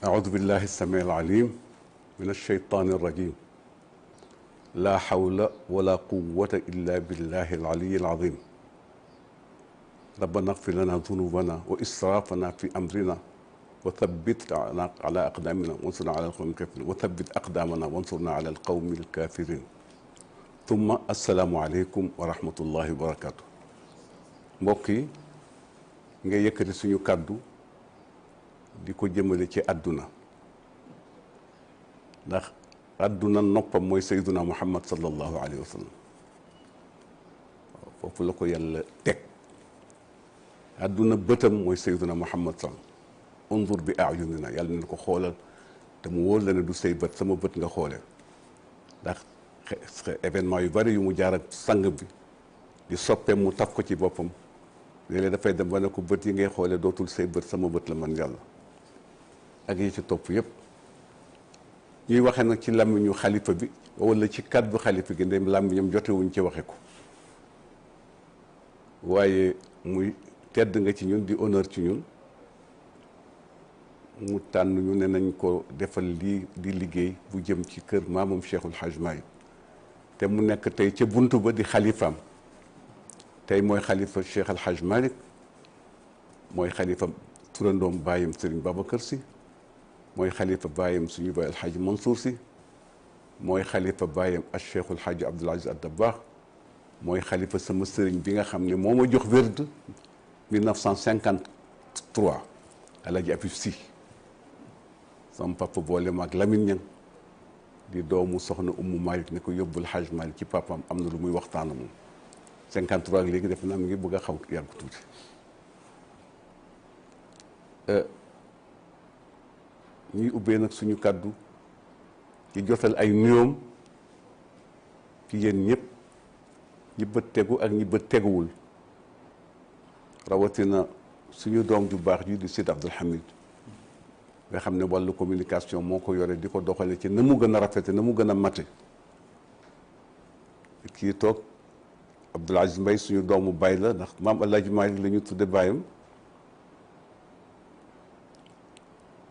أعوذ بالله السميع العليم من الشيطان الرجيم لا حول ولا قوة إلا بالله العلي العظيم ربنا اغفر لنا ذنوبنا وإسرافنا في أمرنا وثبت على أقدامنا وانصرنا على القوم الكافرين وثبت أقدامنا وانصرنا على القوم الكافرين ثم السلام عليكم ورحمة الله وبركاته mbokk yi nga yëkkati suñu kàddu di ko jëmale ci àdduna ndax àdduna noppam mooy sayduna muhammad sallallahu alayhi wa sallam foofu la ko yàlla teg àdduna bëtam mooy sayduna muhammad sallam undur bi ayunina yàlla na ko xoolal te mu wóor la ne du say bët sama bët nga xoolee ndax événement yu bari yu mu jaar ak sang bi di soppeem mu taf ko ci boppam léeg-léeg dafay dem ba ne ko bët yi ngay xoolee dootul say bët sama bët la man yàlla ak yi ci topp yëpp ñuy waxee nag ci làmmiñu xalifa bi wala ci kàddu xalifa gi ndem làmmiñam jotewuñ ci waxe ko waaye muy tedd nga ci ñun di honneur ci ñun mu tànn ñu ne nañ ko defal lii di liggéey bu jëm ci kër maamam Cheikhul Hadj Maalik te mu nekk tey ca buntu ba di xalifaam tey mooy xalifa Cheikh Al Hadj Malick mooy xalifa turandoom bàyyam Serigne Babacar Sy mooy xalifa bàyyam suñu baay Al Hadj Mansour Sy mooy xalifa bàyyam ak Cheikh Al Hadj Abdoul Aziz Al Dabakh mooy xalifa sama sëriñ bi nga xam ne moo ma jox werd 1953 El Hadj Afif Sy sama papa boole ma ak Lamine Niang di doomu soxna Umu Malick ne ko yóbbul Hadj Malick ci papaam am na lu muy waxtaan moom 53 ak léegi def naa mi ngi bëgg a xaw yàgg tuuti ñuy ubbee nag suñu kàddu ci jotal ay nuyoom ci yéen ñëpp ñi bët tegu ak ñi bët teguwul rawatina suñu doom ju baax ji di Sidi Abdoul Hamid nga xam ne wàllu communication moo ko yore di ko doxale ci na mu gën a rafete na mu gën a mate kii toog Abdoul Aziz Mbaye suñu doomu baay la ndax maam El Hadj Malick la ñu tudde baayam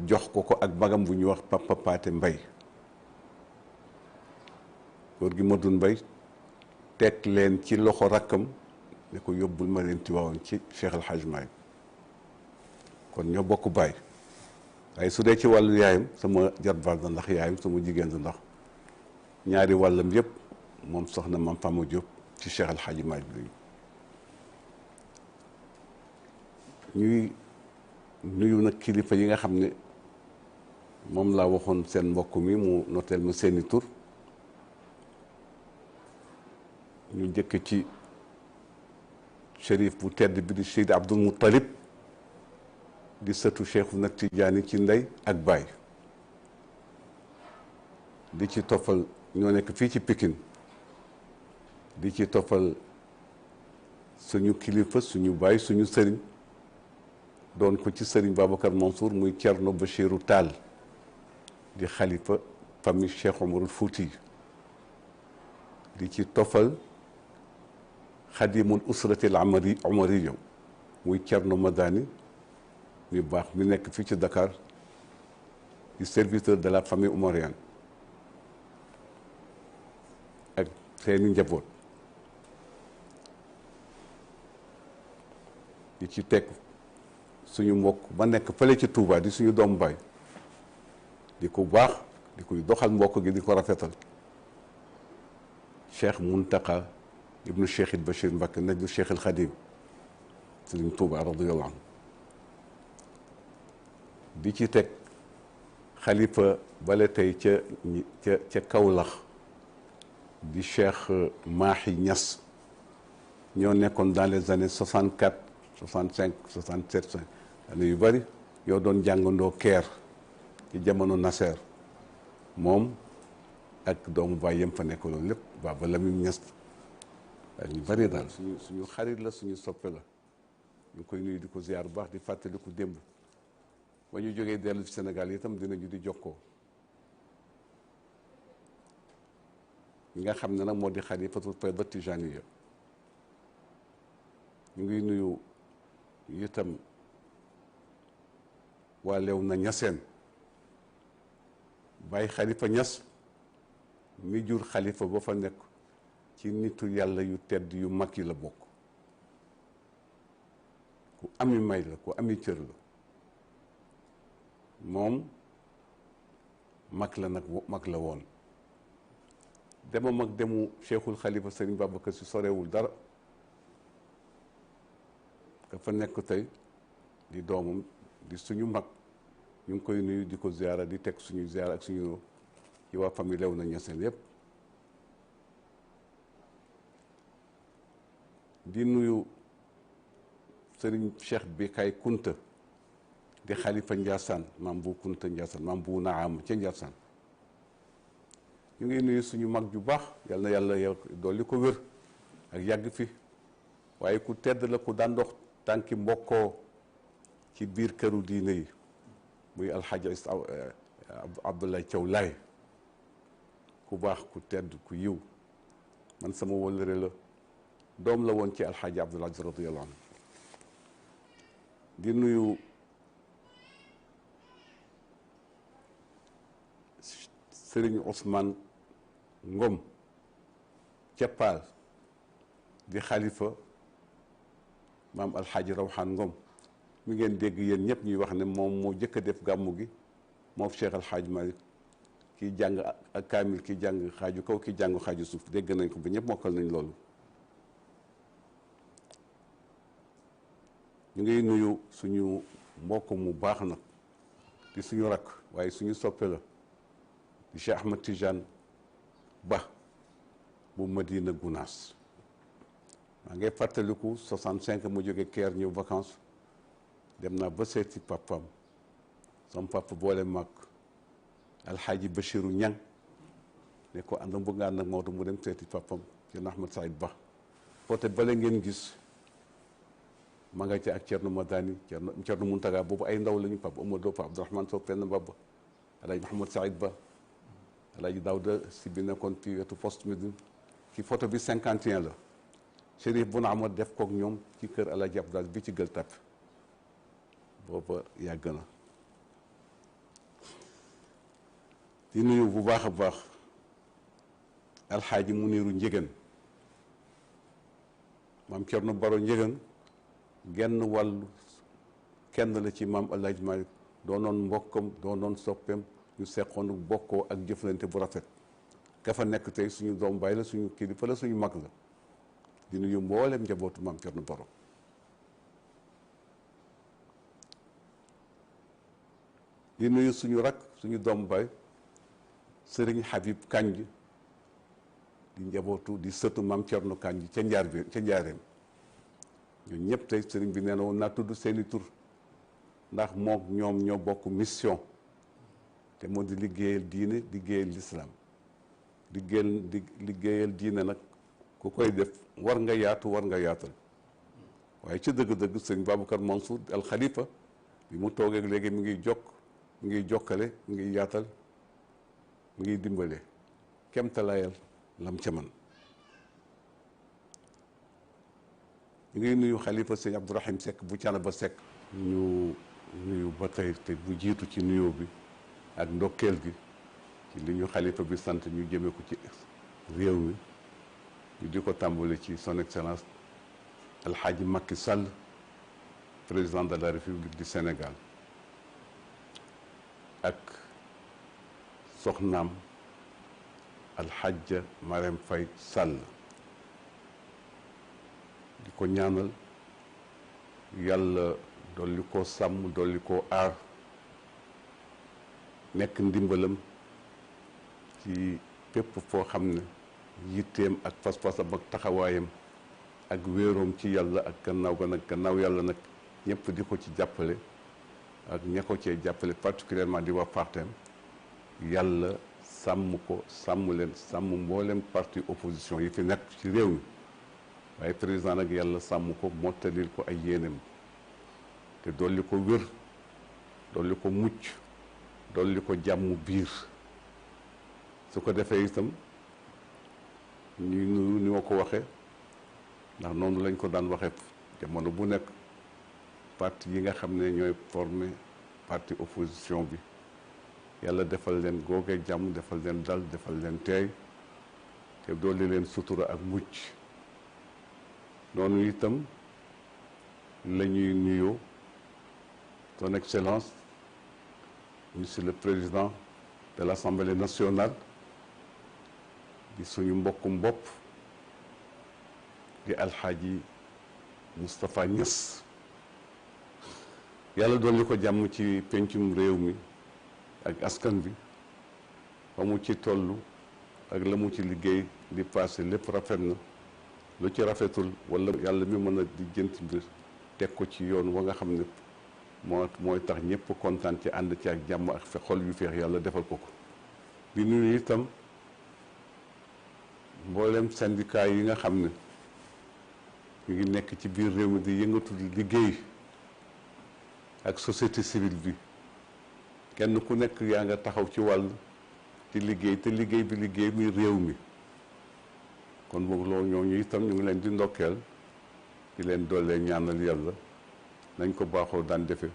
jox ko ko ak magam bu ñuy wax Papa Paate Mbaye góor gi Madun Mbaye teg leen ci loxo rakkam ne ko yóbbul ma leen Tiwaawan ci Cheikh El Hadj Malick kon ñoo bokk baay waaye su dee ci wàllu yaayam sama jarbaat la ndax yaayam sama jigéen la ndax ñaari wàllam yëpp moom soxna Maam Fama Diop ci Cheikh El Hadj Malick lañu ñuy nuyu nag kilifa yi nga xam ne moom laa waxoon seen mbokk mi mu noteel ma seeni tur ñu njëkk ci shérif bu tedd bi di Seydi Abdul Muttalib di sëtu Cheikhu nag Tijaani ci ndey ak baay di ci toppal ñoo nekk fii ci Pikine di ci toppal suñu kilifa suñu baay suñu sëriñ doon ko ci sëriñ Babacar Mansour muy Thierno Bachirou Tall di xalifa famille Cheikh Omarul Fouti di ci toppal xadimul usratil omariya muy Thierno Madani muy baax mi nekk fii ci Dakar di serviteur de la famille omarienne ak seeni njaboot di ci teg suñu mbokk ba nekk fële ci Touba di suñu doomu baay di ko baax di koy doxal mbokk gi di ko rafetal Cheikh Muntaka ibnu Cheikh il Bachir Mbacké najdu Cheikh il Khadim Sëriñ Touba radiyallahu anhu di ci teg xalifa bale tey ca Kaolack di Cheikh Mahi Niass ñoo nekkoon dans les années 64 65 67 année yu bëri yoo doon jàngandoo Caire ci jamono Nasser moom ak doomu baay yem fa nekk loolu lépp Baba Lamine Niass ak ñu bëri daal suñu xarit la suñu soppe la ñu koy nuyu di ko ziar bu baax di fàttaliku démb ba ñu jógee dellu ci Sénégal itam dinañu di jokkoo ñi nga xam ne nag moo di xalifatul fayda tijaniya ñu ngi nuyu itam waa Léona Niassène Baye Khalifa Niass mi jur xalifa ba fa nekk ci nitu yàlla yu tedd yu mag yi la bokk, ku ami may la, ku ami cër la. moom mag la nag, mag la woon. demam ak demu Cheikhul Khalifa Serigne Babacar Sy sorewul dara. ka fa nekk tey di doomam di suñu mag, ñu ngi koy nuyu di ko ziara, di teg suñu ziara ak suñu ci waa famille Léona Niassène yépp. di nuyu Serigne Cheikh Bekay Kunta di xalifa Ndiassane, maam bu Kunta Ndiassane, maam bu Naam ca Ndiassane. ñu ngi nuyu suñu mag ju baax, yal na yàlla dolli ko wér ak yàgg fi, waaye ku tedd la, ku daan dox tànki mbokkoo ci biir këru diine yi, muy alxaaji Abdoulaye Thiaw Laye. ku baax, ku tedd, ku yiw. man sama wëllëre la, doom la woon ci alxaaji Abdoul Aziz radiyallahu anhu. di nuyu Serigne Ousmane Ngom Ceppaal di xalifa maam alxaaji Rawxaan Ngom mi ngeen dégg yéen ñëpp ñuy wax ne moom moo jëkk a def gàmmu gi moo Cheikh Alxaaji Malik, kii jàng ak kaamil, kii jàng xaaju kaw, kii jàng xaaju suuf, dégg nañ ko ba ñëpp mokkal nañ loolu. ñu ngi nuyu suñu mbokk mu baax nag di suñu rakk waaye suñu soppe la di Cheikh Ahmed Tidiane Ba bu Madina Gounass. maa ngi fàttaliku 65 mu jóge Caire ñëw vacances, dem naa ba seeti papam, sama papa boole mag alxaaji Bachiru Ñang ne ko ànd bëgg nga ànd ak Maodo mu dem seeti papam ci Ahmed Saïd Ba. photo bale ngeen gis ma nga ci ak Thierno Madani, Thierno Muntaga, boobu ay ndaw lañu, Pape Amadou, Pape Abdourahmane Sow, Penn Baba, alaaji Mahamad Saïd Ba, alaaji Daouda si bi nekkoon ci wetu poste Médine. ci photo bi 51 la. Chérif Bouna Amad def kook ñoom ci kër alaaji Abdou Aziz bi ci Gueule Tapée. booba yàgg na. di nuyu bu baax a baax alxaaji Muniru Njëgën, maam Cerno Baro Njëgën genn wàllu kenn la ci maam Alaaji Malik, doonoon mbokkam, doonoon soppeem, ñu seqoon bokkoo ak jëflante bu rafet. ka fa nekk tey suñu doom baay la, suñu kilifa la, suñu mag la. di nuyu mboolem njabootu maam Cerno Baro. di nuyu suñu rak, suñu doom baay Sëriñ Habib Kanj, di njabootu di sëtu maam Cerno Kanj ca njaareem. ñun ñëpp tey sëriñ bi nee na woon naa tudd seeni tur ndax moom ñoom ñoo bokk mission, te moo di liggéeyal diine, liggéeyal lislaam. liggéeyal diine nag ku koy def war nga yaatu, war nga yaatal. waaye ci dëgg-dëgg sëriñ Babacar Mansour al Khalifa bi mu toogee léegi mi ngi jokkale, mi ngi yaatal, mi ngi dimbale kemtalaayal lam ca man. ñu ngi nuyu xalifa sëñ Abdourahim Seck bu Canaba Seck. ñu nuyu ba tey te bu jiitu ci nuyoo bi ak ndokkeel gi ci li ñu xalifa bi sant ñu jëme ko ci réew mi, ñu di ko tàmbale ci son excellence alxaaji Macky Sall, président de la République du Sénégal, ak soxnaam alxaaja Marème Faye Sall. di ko ñaanal yàlla dolli koo sàmm, dolli koo aar, nekk ndimbalam ci fépp foo xam ne yitteem ak fas-fasam ak taxawaayam ak wéeroom ci yàlla ak gannaaw yàlla nag ñëpp di ko ci jàppale ak ña ko cee jàppale, particulièrement di waa partem. yàlla sàmm ko, sàmm leen, sàmm mboolem parti opposition yi fi nekk ci réew mi. waaye président nag yàlla sàmm ko, mottalil ko ay yéenam, te dolli ko wér, dolli ko mucc, dolli ko jàmm biir. su ko defee itam ni ma ko waxee, ndax noonu lañ ko daan waxee jamono bu nekk, parti yi nga xam ne ñooy formé parti opposition bi, yàlla defal leen googee jàmm, defal leen dal, defal leen teey te dolli leen sutura ak mucc. noonu itam la ñuy nuyoo son excellence monsieur le président de l'Assemblée nationale di suñu mbokkum bopp di alxaaji Moustapha Niass. yàlla dolli ko jàmm ci pencum réew mi ak askan bi ba mu ci toll ak la mu ci liggéey di passé lépp rafet na. lu ci rafetul wala yàlla mi mën a di jënt mbir teg ko ci yoon wa nga xam ne mooy tax ñëpp kontaan ci ànd ci ak jàmm ak xol yu feex yàlla defal ko ko. di nuyu itam mboolem syndicat yi nga xam ne ñu ngi nekk ci biir réew mi di yëngatu di liggéey ak société civile bi kenn ku nekk yaa nga taxaw ci wàll di liggéey te liggéey bi liggéey muy réew mi. kon boog loolu ñooñu itam ñu ngi leen di ndokkeel di leen doolee ñaanal yàlla nañ ko baaxoo daan defe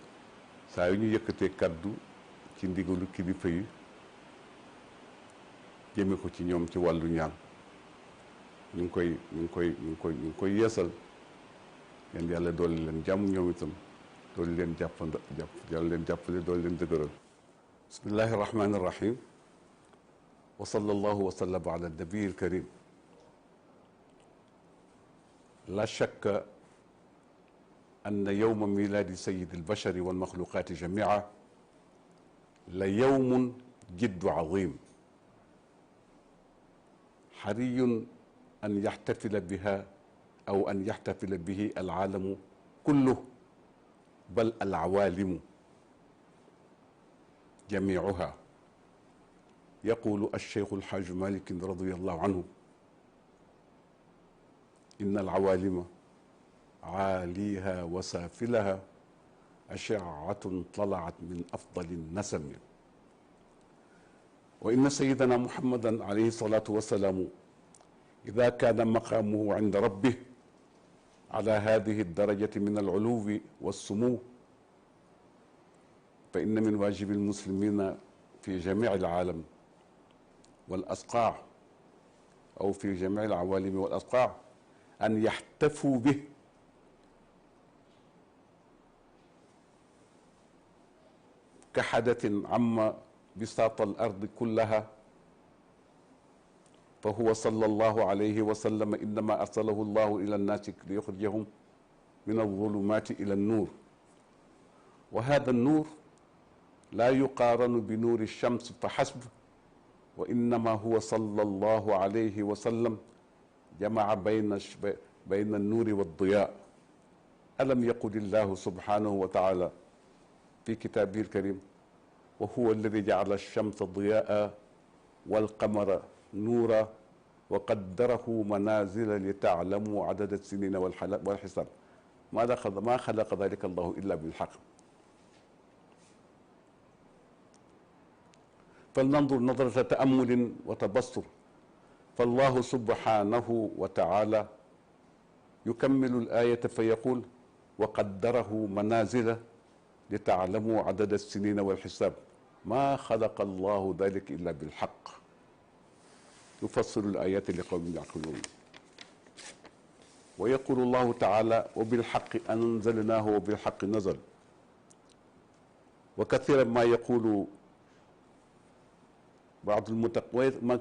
saa yu ñu yëkkatee kaddu ci ndigalu kilifa yi jëme ko ci ñoom ci wàllu ñaan ñu ngi koy yeesal ngeen yàlla doole leen jàmm ñoom itam doole leen yàlla leen jàppale doole leen dëgëral. bismillahi rahmani rahim wa sallallahu wa sallama ala nabii al karim. لا شك أن يوم ميلاد سيد البشر والمخلوقات جميعا ليوم جد عظيم حري أن يحتفل بها أو أن يحتفل به العالم كله بل العوالم جميعها. يقول الشيخ الحاج مالك رضي الله عنه: إن العوالم عاليها وسافلها أشعة طلعت من أفضل النسم. وإن سيدنا محمدا عليه الصلاة والسلام إذا كان مقامه عند ربه على هذه الدرجة من العلو والسمو فإن من واجب المسلمين في جميع العالم والأصقاع أو في جميع العوالم والأصقاع أن يحتفوا به كحدث عم بساط الأرض كلها. فهو صلى الله عليه وسلم إنما أرسله الله إلى الناس ليخرجهم من الظلمات إلى النور، وهذا النور لا يقارن بنور الشمس فحسب، وإنما هو صلى الله عليه وسلم جمع بين النور والضياء. ألم يقل الله سبحانه وتعالى في كتابه الكريم: وهو الذي جعل الشمس ضياء والقمر نورا وقدره منازل لتعلموا عدد السنين والحساب ما خلق ذلك الله إلا بالحق. فلننظر نظرة تأمل وتبصر، فالله سبحانه وتعالى يكمل الآية فيقول: وقدره منازل لتعلموا عدد السنين والحساب ما خلق الله ذلك إلا بالحق. يفسر الآيات لقوم يعقلون. ويقول الله تعالى: وبالحق أنزلناه وبالحق نزل. وكثيرا ما يقول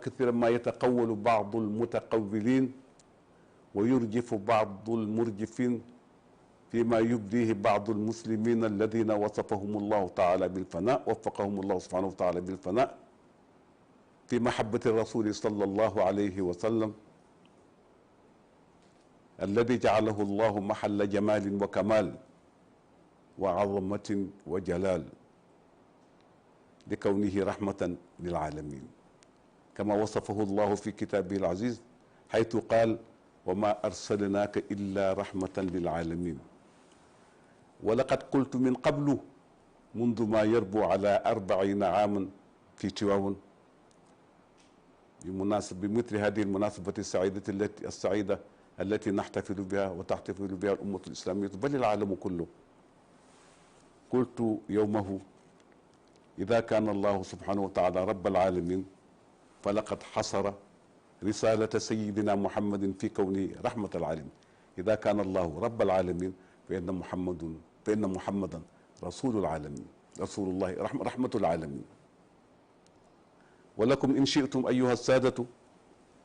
كثيرا ما يتقول بعض المتقولين ويرجف بعض المرجفين فيما يبديه بعض المسلمين الذين وصفهم الله تعالى بالفناء، وفقهم الله سبحانه وتعالى بالفناء في محبة الرسول صلى الله عليه وسلم الذي جعله الله محل جمال وكمال وعظمة وجلال لكونه رحمة للعالمين، كما وصفه الله في كتابه العزيز حيث قال: وما أرسلناك إلا رحمة للعالمين. ولقد قلت من قبل منذ ما يربو على 40 عاما في تواون بمثل هذه المناسبة السعيدة التي نحتفل بها وتحتفل بها الأمة الإسلامية بل العالم كله. قلت يومه: ida kaana allahu subhanahu wa taala rabbal alamin fa laqad xasara risalata sayidina muhammadin fi kawni rahmatal alamin ida kaana allahu rabbal alamin fa inna muhammadan rasulul alamin rasulullahi rahmatul alamin wa lakum in shi'tum ayuha saadatu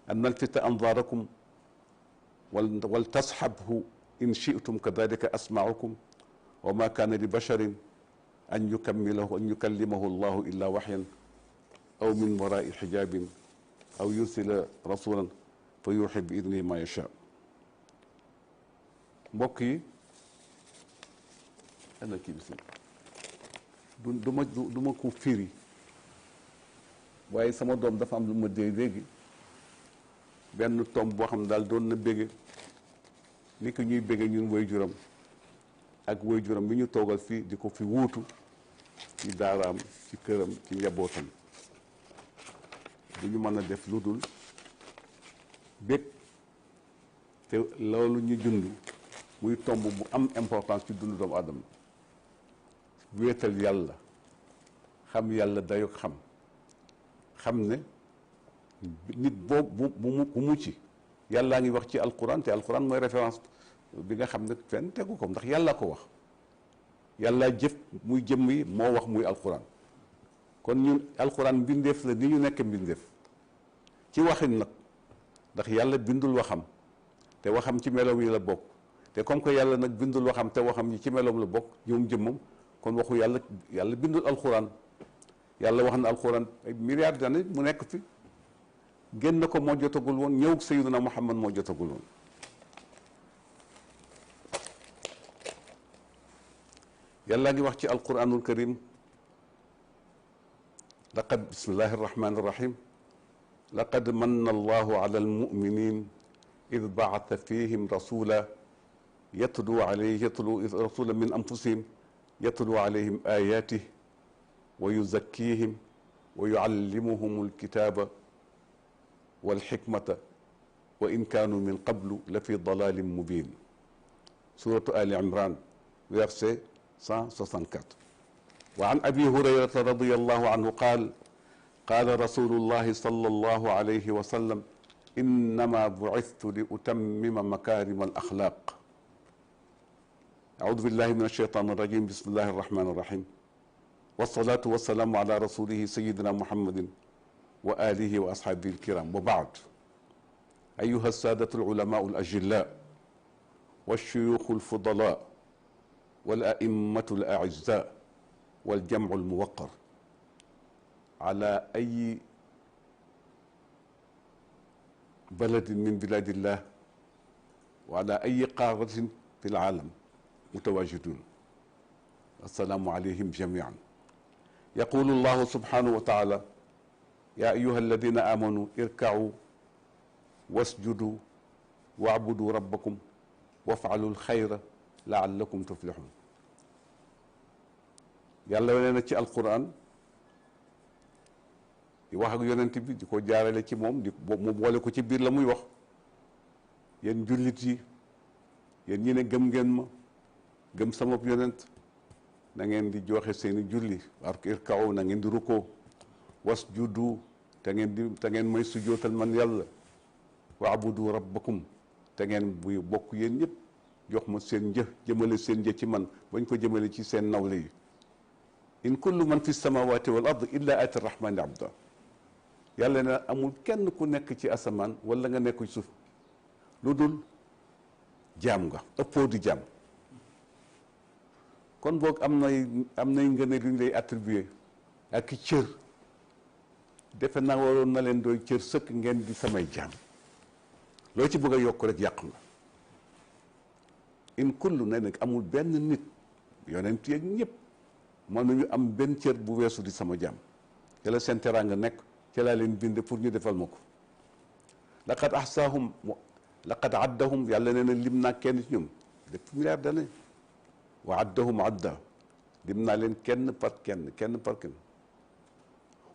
an nalfita anzarakum wal tasxabhu in shi'tum kadalika asma'ukum wa ma kaana li basharin an yukallimahu allahu illa waxyan aw min warai xijabin aw yursila rasulan fa yuuxi bi idnihi ma yacha. mbokk yi ana kii bis du ma ko firi waaye sama doom dafa am lu ma dee léegi benn tomb boo xam ne daal doon na bége ni ko ñuy bége ñun waajuram ak waajuram bi ñu toogal fii di ko fi wuutu ci daaraam ci këram ci njabootam du ñu mën a def lu dul bég te loolu ñu dund muy tomb bu am importance ci dundu doomu aadama wéetal yàlla xam yàlla dayoo xam ne nit boobu bu mucc yàllaa ngi wax ci alquran te alquran mooy référence bi nga xam ne fenn tegu ko ndax yàlla ko wax yàlla jëf muy jëmm yi moo wax muy alquran kon ñun alquran mbindeef la ni ñu nekk mbindeef ci waxin nag ndax yàlla bindul waxam te waxam ci meloom yi la bokk te comme que yàlla nag bindul waxam te waxam yi ci meloom la bokk ñoom jëmmam kon waxu yàlla bindul alquran yàlla wax na alquran ay milliards d'années mu nekk fi génn ko moo jotagul woon ñëw sayyiduna Muhammad moo jotagul woon yàlla ngi wax ci alquranul karim laqad bismillahi arrahmani irrahim laqad manna allahu ala almuminin id baata fihim rasula rasula min anfusihim yatlu alayhim ayatih wa yuzakkihim wa yuallimuhum alkitaba walxikmata wa in kaanu min qablu la fi dalalin mubin suratu ali imran verset 164 wa an abi hurayrata radiyallahu anhu qaal qaala rasulullahi sallallahu alayhi wa sallam innama bu'ithtu li utammima makarima al axlaq a'uudu billahi min alshaytan arrajim bismillahi arrahmani irrahim wassalatu wassalamu ala rasulihi sayidina muhammadin wa alihi wa ashabihi alkiram wa baad ayuha alsadatu alulamau alajilla walshuyukhu alfudala wala'immatu ala'izza waljamcu almuwaqar ala ayi baladin min biladillah wa ala ayi qaaratin fi alaalam mutawajidun assalaamu alayhim jamian yaqulu allahu subhanahu wa taala ya ayuha alladina amanu irkau wasjudu waabudu rabbakum wafaalu alxayra laallakum tuflixun yàlla nee na ci alquran di wax ak yonent bi di ko jaarale ci moom mu boole ko ci biir la muy wax yéen jullit yi yéen ñi ne gëm ngeen ma gëm sama yonent na ngeen di joxe seeni julli irkau na ngeen di rukkoo wasjudu te ngeen may sujootal man yàlla waabudu rabbakum te ngeen buy bokk yéen ñëpp jox ma seen një jëmale seen një ci man bañ ko jëmale ci seen nawle yi in kullu man fi samawati wal ard illa ati rahmani abda yàlla ne amul kenn ku nekk ci asamaan wala nga nekk ci suuf lu dul jaam nga ëppoo di jaam kon boog am nay ngëneel yu ñu lay attribué ak i cër defe naa waroon na leen doy cër sëkk ngeen di samay jaam loo ci bëgg a yokk rek yàq nga in kullu ne nag amul benn nit yonent yeeg ñëpp mënuñu am benn cër bu weesu di sama jaam te la seen teraanga nekk ci laa leen bind pour ñu defal ma ko laqad ahsaahum laqad addahum yàlla nee na lim naa kenn ci ñoom def milliard d'années wa addahum adda lim naa leen kenn par kenn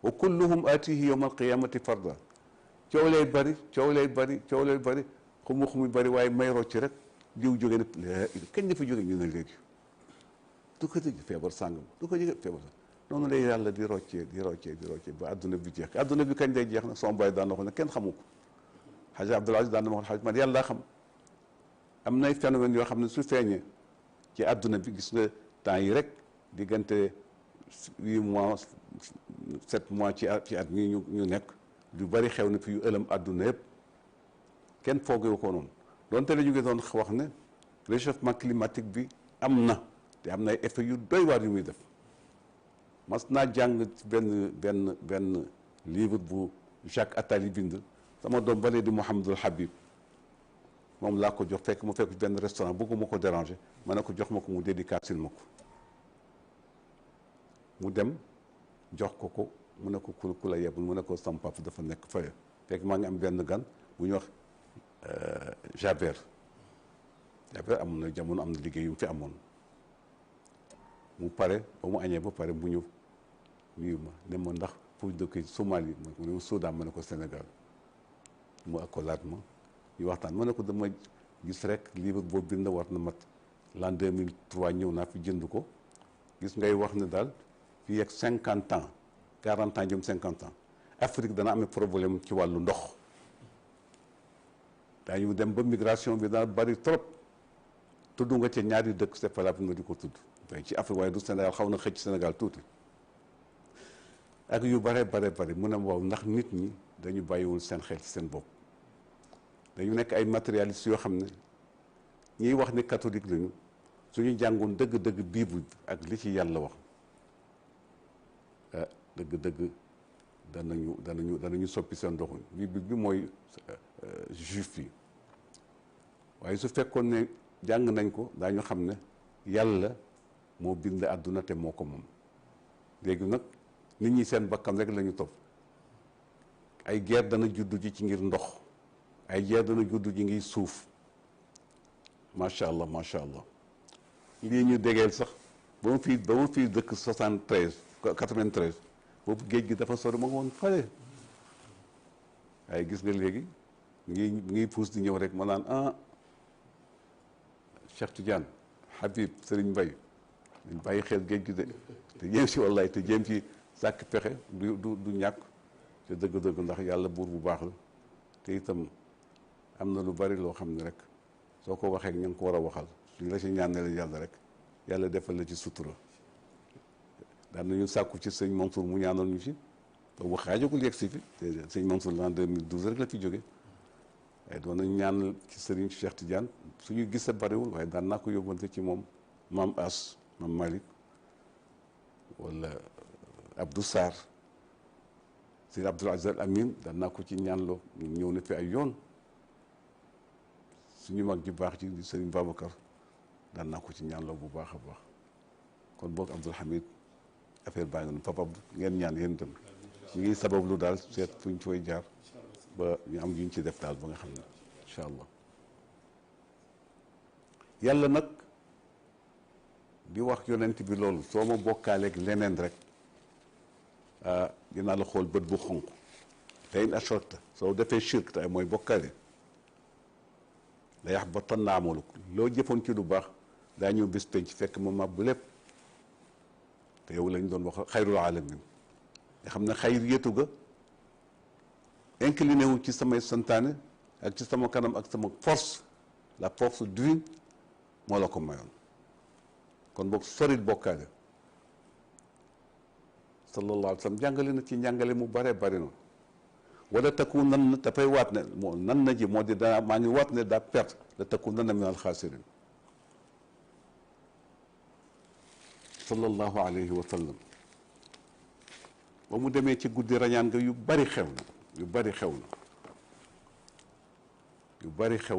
wa kulluhum aatihi yawma alqiyamati farda coow lay bari xumu bari waaye may rocc rek diw jóge na kañ la fi jóge ñu ne léegi du ko jóge feebar sàngam du ko jóge feebar sàngam noonu lay yàlla di roccee ba adduna bi jeex adduna bi kañ lay jeex nag sama baay daan na ko ne kenn xamu ko Xaji Abdul Aziz daan na ma wax xaj man yàlla xam am nay phénomène yoo xam ne su feeñee ci adduna bi gis nga temps yi rek diggante 8 mois 7 mois ci at mi ñu nekk lu bari xew na fi yu ëlëm adduna yëpp kenn foogewu ko noonu donte la ñu ngi doon wax ne réchauffement climatique bi am na te am na ay effets yu doy waar yu muy def mas naa jàng ci benn livre bu Jacques Attali bind sama doom balee di Mouhamadul Habib moom laa ko jox fekk mu fekk benn restaurant bëgguma ko déranger ma ne ko jox ma ko mu dédicace ma ko mu dem jox ko mu ne ko ku la yebul mu ne ko sama papa dafa nekk faya fekk maa ngi am benn gan bu ñuy wax Javert amoon na jamono am na liggéey yu mu fi amoon mu pare ba mu añee ba pare mu ñëw nuyu ma ne ma ndax pour dëkk Somalie mu ne Soudan ma ne ko Sénégal mu accolade ma ñu waxtaan ma ne ko dama gis rek livre boobu bind war na mat l'an 2003 ñëw naa fi jënd ko gis ngay wax ne daal fii ak 50 ans 40 ans jëm 50 ans Afrique dana amee problème ci wàllu ndox daañu dem ba migration bi dana bari trop tudd nga ca ñaari dëkk c'est pas la peine di ko tudd tey ci Afrique waaye du Sénégal xaw na xëcc Sénégal tuuti ak yu bare mu ne waaw ndax nit ñi dañu bàyyiwul seen xel ci seen bopp dañu nekk ay matérialistes yoo xam ne ñiy wax ni catholique lañu suñu jàngoon dëgg-dëgg bible ak li ci yàlla wax dëgg-dëgg danañu soppi seen doxuñ bible bi mooy juif yi waaye su fekkoon ne jàng nañ ko daañu xam ne yàlla moo bind àdduna te moo ko moom léegi nag nit ñi seen bakkan rek la ñu topp ay guerre dana juddu ji ci ngir ndox ay guerre dana juddu ji ngir suuf macha allah lii ñu dégeel sax ba ma fii dëkk 93 boobu géej gi dafa sori ma nga woon fale waaye gis nga léegi ngi puus di ñëw rek ma naan Cheikh Tidiane Habib Serigne Mbaye dañ bàyyi xel géej gi de te jéem si wallaay te jéem ci sàkk pexe du ñàkk te dëgg-dëgg ndax yàlla buur bu baax la te itam am na lu bari loo xam ne rek soo ko waxee ña ngi ko war a waxal suñ la si ñaanale yàlla rek yàlla defal la ci sutura daan nañu sàkku ci sëñ Mansour mu ñaanal ñu ci boobu xaajagul yegg si fi te sëñ Mansour l'an 2012 rek la fi jóge waaye doon nañu ñaanal ci sëriñ Cheikh Tidiane suñu gisee bariwul waaye daan naa ko yóbbante ci moom maam As maam Malick wala Abdou Sarr sëñ Abdoul Aziz Al Amin daan naa ko ci ñaanloo ñëw na fi ay yoon suñu mag ji baax ci di sëriñ Babacar daan naa ko ci ñaanloo bu baax a baax kon boog Abdoul Hamid affaire baa ngi noonu papa ngeen ñaan yéen itam ñu ngi sabablu daal seet fuñ fooy jaar ba ñu am yuñ ci def daal ba nga xam ne incha allah yàlla nag di wax yonent bi loolu soo ma bokkaaleeg leneen rek dinaa la xool bët bu xonq te in ashrakta soo defee shirk te mooy bokkaale la yaxbatanna amaluk loo jëfoon ci lu baax daa ñëw bés penc fekk ma màbb lépp te yow lañ doon wax xayrul alamin nga xam ne xayr yétu ga incliné wu ci samay santaane ak ci sama kanam ak sama force la force divine moo la ko mayoon kon boog soril bokkaale sallallahu alayhi wa sallam jàngale na ci njàngale mu bare bari noonu wala takku nan na dafay waat ne moo nan na ji moo di daa maa ngi waat ne daa perte la takku nan na min alxaasirin sallallahu alayhi wa sallam ba mu demee ci guddi rañaan nga yu bari xew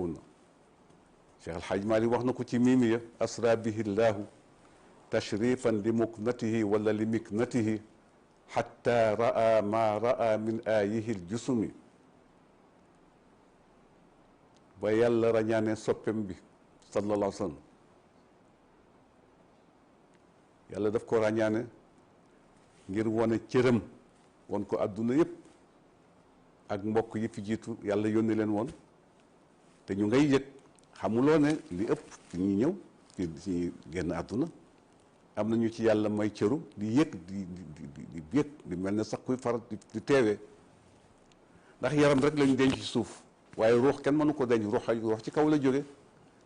na Cheikh El Hadj Mali wax na ko ci miimiya asra bihi llahu tashrifan li muknatihi wala li miknatihi xatta raa ma raa min aayihi ljusumi ba yàlla rañaane soppem bi sallallahu alayhi wa sallam yàlla daf ko ràññaane ngir wane cëram won ko àdduna yëpp ak mbokk yi fi jiitu yàlla yónni leen woon te ñu ngay yëg xamuloo ne li ëpp fi ñuy ñëw fi ñuy génn àdduna am na ñu ci yàlla may cëru di yëg di yëg di mel ne sax kuy faral di teewee ndax yaram rek lañu denc ci suuf waaye ruux kenn mënu ko denc ruux ci kaw la jóge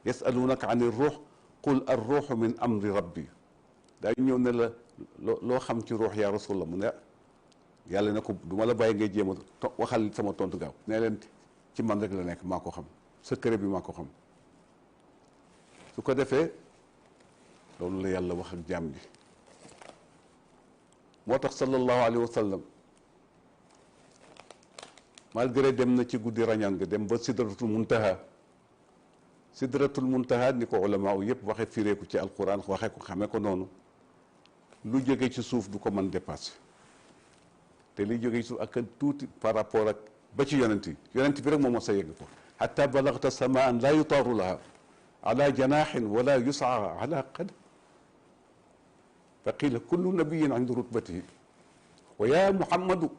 yasalunaka ani ruux qul ar ruuxu min amri rabbi daañu ñëw ne la loo xam ci ruux yaa rasulallah mu ne yàlla ne ko du ma la bàyyi ngay jéem a waxal sama tontu gaaw nee leen ci man rek la nekk maa ko xam secret bi maa ko xam su ko defee loolu la yàlla wax ak jaam bi moo tax sallallahu alayhi wa sallam malgré dem na ci guddi rañaan nga dem ba sidratul muntaha ni ko ulama yëpp waxe fireeku ci alquran waxe ko xamee ko noonu lu jóge ci suuf du ko mën dépassé te li jóge ci suuf ak tuuti par rapport ak ba ci yonent bi rek moom moo sa yegg ko hatta balagta samaan la yutaaru laha ala janahin wala yusaa ala qadam fa qila kullu nabiyin inda rutbatihi wa ya muhammadu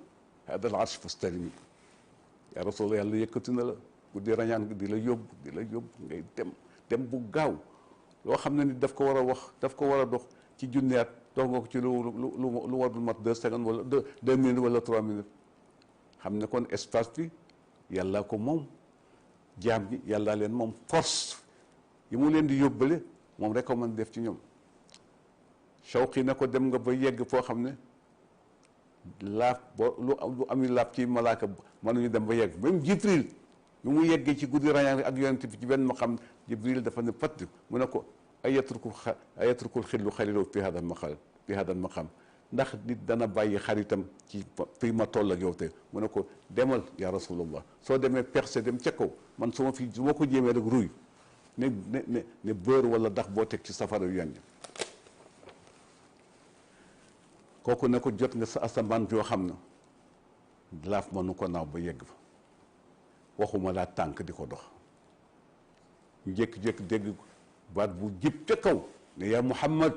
hada al arsh fastalimi ya rasulullah yàlla yëkkati na la guddi rañaan di la yóbbu ngay dem bu gaaw loo xam ne ni daf ko war a wax daf ko war a dox ci junniyaat dox nga ko ci lu warul mat 2 secondes wala 2 minutes wala 3 minutes xam ne kon espace bi yàlla ko moom jaam bi yàlla leen moom force yi mu leen di yóbbale moom rek ko mën def ci ñoom Shawqi ne ko dem nga ba yegg foo xam ne laaf boo lu ami laaf ci malaaka mënuñu dem ba yegg même Jibril yu mu yeggee ci guddi rañaan ak yonent bi ci benn ma xam Jibril dafa ne fatt mu ne ko ayatrukul xillu xalilu fi hada maqam ndax nit dana bàyyi xaritam ci fii ma toll ak yow te mu ne ko demal ya rasulallah soo demee percé dem ca kaw man su ma ko jéemee rek ruy ne bër wala dax boo teg ci safara yu yanj kooku ne ko jot nga sa asamaan joo xam na laaf mënu ko naaw ba yegg fa waxuma laa tànk di ko dox jékki-jékki dégg baat bu jib ca kaw ne yaa muhammad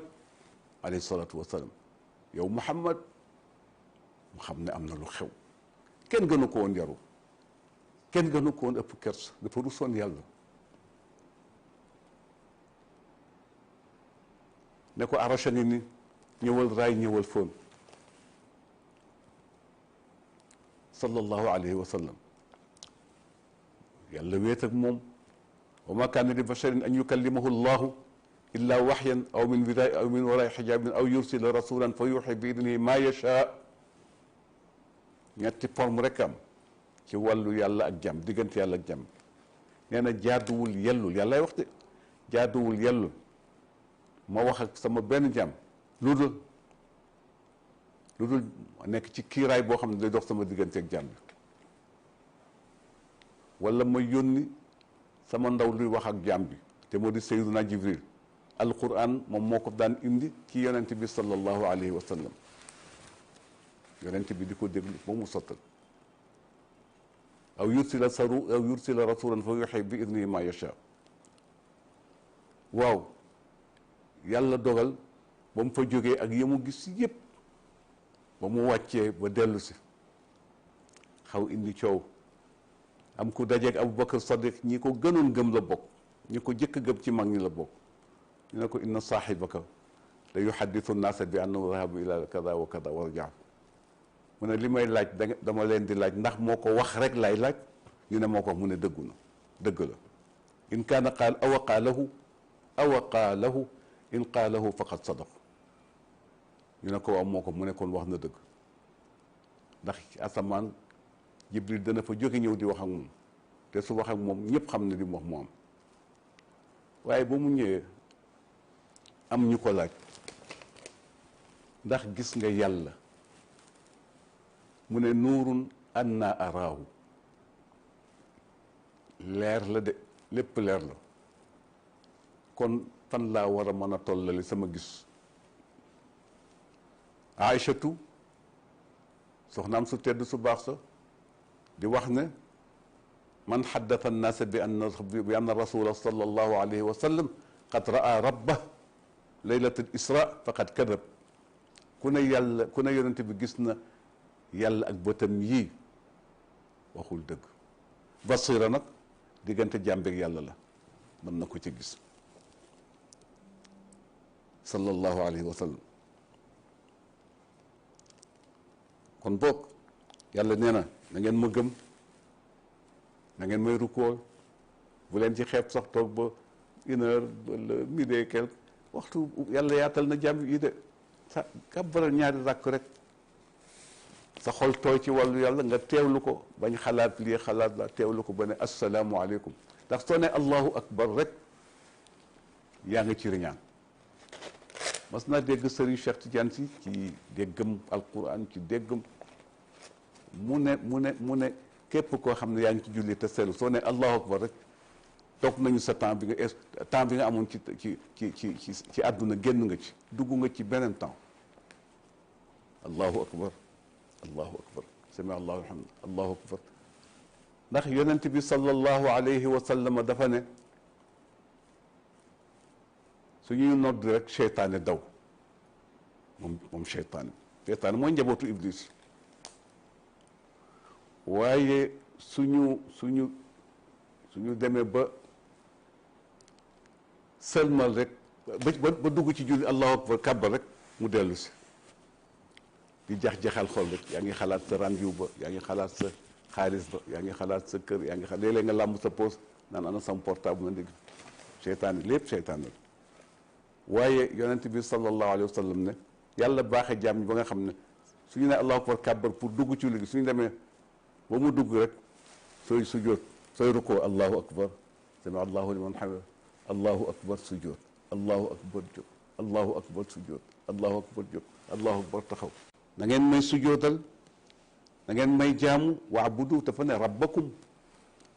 alayhi salaatu wasalaam yow muhammad mu xam ne am na lu xew kenn gënu ko woon yaru kenn gënu ko woon ëpp kers dafa rusoon yàlla ne ko arracha ni ñëwal raay ñëwal foon sallallahu alayhi wa sallam yàlla wéet ak moom wa ma kaana li basharin an yukallimahu llahu illa waxyan aw min waraai xijabin aw yursila rasulan fa yuxi bi idnihi ma yasha ñetti forme rek am ci wàllu yàlla ak jàmm diggante yàlla ak jàmm nee na jaaduwul yellul yàllaay wax de jaaduwul yellul ma wax ak sama benn jàmm lu dul nekk ci kiiraay boo xam ne day dox sama diggante ak jàmm bi wala ma yónni sama ndaw luy wax ak jàmm bi te moo di Sayyiduna Jibril alquran moom moo ko daan indi ci yonent bi sallallahu alayhi wa sallam yonent bi di ko déglu ba mu sottal aw yursila rasulan fa yuxi bi idnihi ma yasha waaw yàlla dogal ba mu fa jógee ak yemu gis yépp ba mu wàccee ba dellu si xaw indi coow am ku dajeeg Aboubacar Sadiq ñi ko gënoon gëm la bokk ñi ko jëkk gëm ci mag ñi la bokk ñu ne ko inna saaxibaka la yuxaddisu naasa bi annahu dahaba ila kada wa kada wa rajaa mu ne li may laaj dama leen di laaj ndax moo ko wax rek lay laaj ñu ne moo ko wax mu ne dëggu na dëgg la in kaana qaal awa qaalahu in qaalahu faqad sadaq ñu ne ko waaw moo ko mu ne kon wax na dëgg ndax asamaan Jibril dana fa jóge ñëw di wax ak moom te su wax ak moom ñëpp xam ne li mu wax mu am waaye ba mu ñëwee am ñu ko laaj ndax gis nga yàlla mu ne nuurun anna araahu leer la de lépp leer la kon fan laa war a mën a tollali sama gis Aïchatu soxnaam su tedd su baax sa di wax ne man xaddata annaasa bi anna rasula sallallahu alayhi wa sallam qad raa rabbah laylat al isra faqad kadab ku ne yàlla ku ne yonente bi gis na yàlla ak bëtam yii waxul dëgg basira nag diggante jàmbeeg yàlla la mën na ko ci gis sallallahu alayhi wa sallam. kon boog yàlla nee na na ngeen ma gëm, na ngeen may rukkool, bu leen ci xeeb sax toog ba 1 heure wala midi et quelque waxtu yàlla yaatal na jàmm yi de sa kàbbaral ñaari rakk rek sa xol tooy ci wàllu yàlla nga teewlu ko bañ xalaat lii xalaat la teewlu ko ba ne asalaamualeykum ndax soo ne allahu akbar rek yaa ngi ci riñaan. mas naa dégg Serigne Cheikh Tidiane si ci déggam alquran ci déggam mu ne képp koo xam ne yaa ngi ci julli te seetlu soo ne allahu akbar rek toog nañu sa temps bi nga amoon ci àdduna génn nga ci dugg nga ci beneen temps. allahu akbar allahu akbar sami allahu alhamd allahu akbar ndax yonent bi sallallahu alayhi wa sallam dafa ne su ñuy nodd rek seytaane daw moom seytaane mooy njabootu iblis. waaye suñu demee ba sëlmal rek ba dugg ci julli allahu akbar kàbbar rek mu dellu si di jax-jaxal xol rek yaa ngi xalaat sa rendez-vous ba yaa ngi xalaat sa xaalis ba yaa ngi xalaat sa kër yaa ngi xalaat léeg-léeg nga làmb sa poos naan ana sam portable na dégg seytaane lépp seytaane la. waaye yonent bi sallallahu alayhi wa sallam ne yàlla baaxee jàmm ba nga xam ne suñu ne allahu akbar kàbbar pour dugg ci léegi suñu demee ba mu dugg rek sooy sujjóot sooy rukkoo allahu akbar sami allahu liman hamida allahu akbar sujjóot allahu akbar jóg allahu akbar sujjóot allahu akbar jóg allahu akbar taxaw. na ngeen may sujjóotal na ngeen may jaamu waabudu dafa ne rabbakum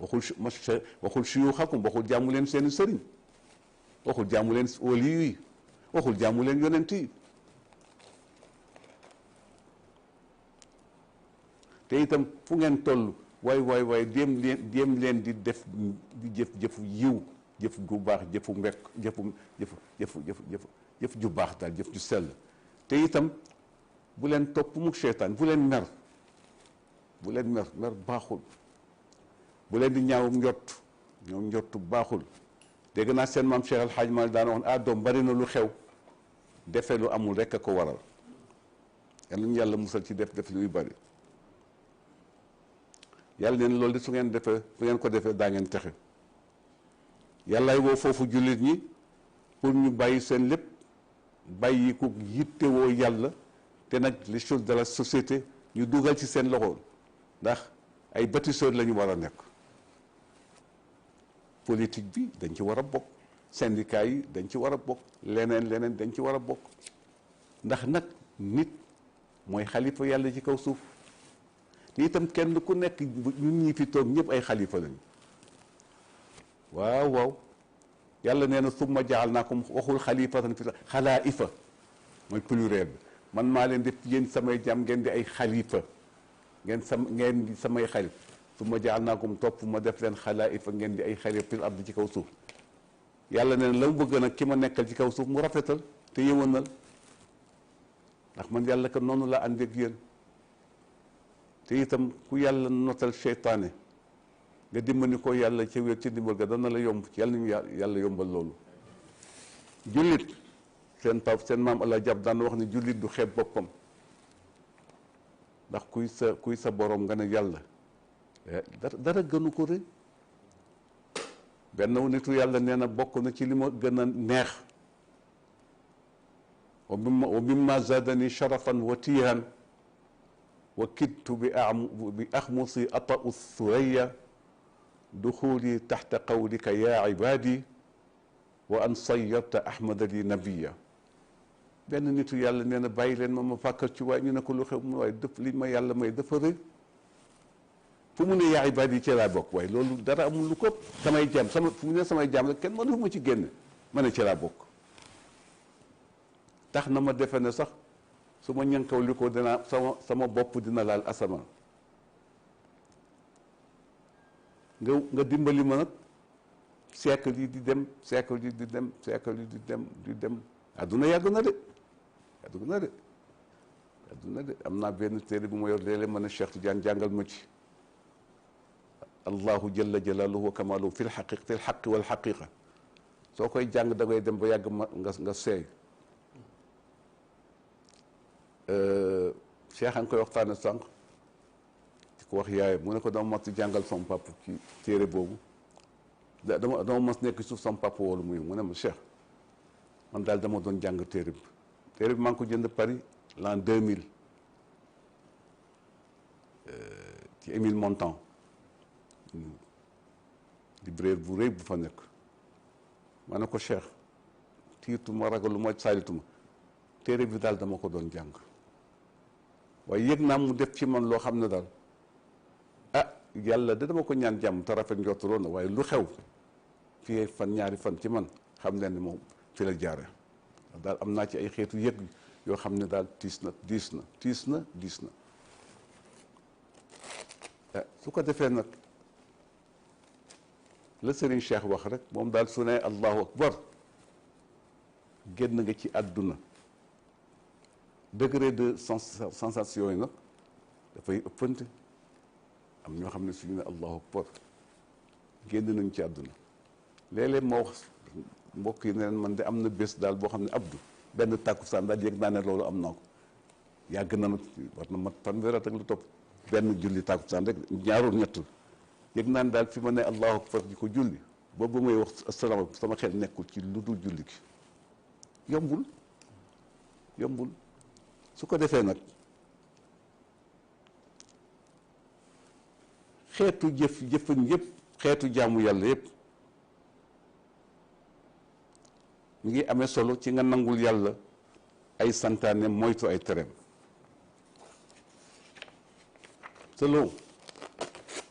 waxul shuyuxakum waxul jaamu leen seeni sëriñ waxul jaamu leen waliyu yi waxul jaamu leen yonent yi. te itam fu ngeen toll waay déem leen di def di jëfu yiw jëf gu baax jëfu mbekk jëf ju baax daal jëf ju sell. te itam bu leen topp mu seytaan bu leen mer mer baaxul. bu leen di ñaaw njott baaxul. dégg naa seen maam Cheikh El Hadj Malick daan wax doom bari na lu xew defe lu amul rek a ko waral yàlla ñu yàlla musal ci def luy bari. yàlla neen loolu de su ngeen ko defee daa ngeen texe. yàllaay woo foofu jullit ñi pour ñu bàyyi seen lépp bàyyi ko yittewoo yàlla te nag les choses de la société ñu dugal ci seen loxo ndax ay bâtisseurs la ñu war a nekk. politique bi dañ ci war a bokk syndicat yi dañ ci war a bokk leneen dañ ci war a bokk ndax nag nit mooy xalifa yàlla ci kaw suuf te itam kenn ku nekk ñun ñi fi toog ñëpp ay xalifa lañu. waaw yàlla nee na summa ja'alnaakum waxul xalifatan fi xalaa'ifa mooy pluriel bi man maa leen def yéen samay jàmm ngeen di ay xalifa ngeen di samay xalif summa ja'alnaakum topp ma def leen xalaa'ifa ngeen di ay xalifa fil ardi ci kaw suuf. yàlla nee na la mu bëgg nag ki ma nekkal ci kaw suuf mu rafetal te yëwanal ndax man yàlla ka noonu la ànd ak yéen. te itam ku yàlla notal seytaane nga dimbali ko yàlla ca wér ci dimbal ga dana la yomb ci yàlla ñu yàlla yombal loolu. jullit seen maam Allah jàpp daan wax ne jullit du xeeb boppam ndax kuy sa borom nga ne yàlla dara gënu ko rëy. benn nitu yàlla nee na bokk na ci li ma gën a neex wa mimma zadani sharafan wa tiihan wa kittu bi axmusi ata'u thuraya duxuli taxta qawlika ya ibadi wa an sayyarta ahmada li nabiya. benn nitu yàlla nee na bàyyi leen ma fàkkar ci waaye ñu ne ko lu xew mu waaye dëpp li ma yàlla may dafa rëy fu mu ne yaa ibadi ci laa bokk waaye loolu dara amul lu ko samay jaam fu mu ne samay jaam rek kenn mënu ma ci génn ma ne ci laa bokk. tax na ma defe ne sax su ma ñànkaw li ko dinaa sama bopp dina laal asamaan. nga dimbali ma nag siècle yi di dem adduna yàgg na de am naa benn téere bu ma yor léeg-léeg ma ne Cheikh Tidiane jàngal ma ci allahu jalla jalaaluhu wa kamaaluhu fi lxaqi wal xaqiqa soo koy jàng da ngay dem ba yàgg nga seey Cheikh a ngi koy waxtaane sànq di ko wax yaay mu ne ko dama mas di jàngal sama papa ci téere boobu dama mas nekk suuf sama papa woolu muy mu ne ma Cheikh man daal dama doon jàng téere bi maa ngi ko jënd Paris l'an 2000 ci Émile Montand libraire bu rëy bu fa nekk ma ne ko Cheikh tiituma ragaluma saalituma téere bi daal dama ko doon jàng waaye yëg naa mu def ci man loo xam ne daal yàlla da dama ko ñaan jàmm te rafet njortuloon na waaye lu xew fii fan ñaari fan ci man xam leen ni moom fi la jaare daal am naa ci ay xeetu yëg yoo xam ne daal diis na su ko defee nag la Serigne Cheikh wax rek moom daal su ne allahu akbar génn nga ci àdduna degré de sensation yi nag dafay ëppante am ñoo xam ne suñu ne allahu akbar génn nañ ci àdduna léeg-léeg moo wax mbokk yi ne leen man de am na bés daal boo xam ne abdu benn tàkkusaan daal yëg naa ne loolu am naa ko yàgg na nag war na mat fanweer at ak lu topp benn julli tàkkusaan rek ñaarul ñettul yëg naa ne daal fi ma ne allahu akbar di ko julli boobu may wax asalaamaaleykum sama xel nekkul ci lu dul julli gi yombul su ko defee nag xeetu jëfan yëpp xeetu jaamu yàlla yëpp mu ngi amee solo ci nga nangul yàlla ay santaane moytu ay tereem selon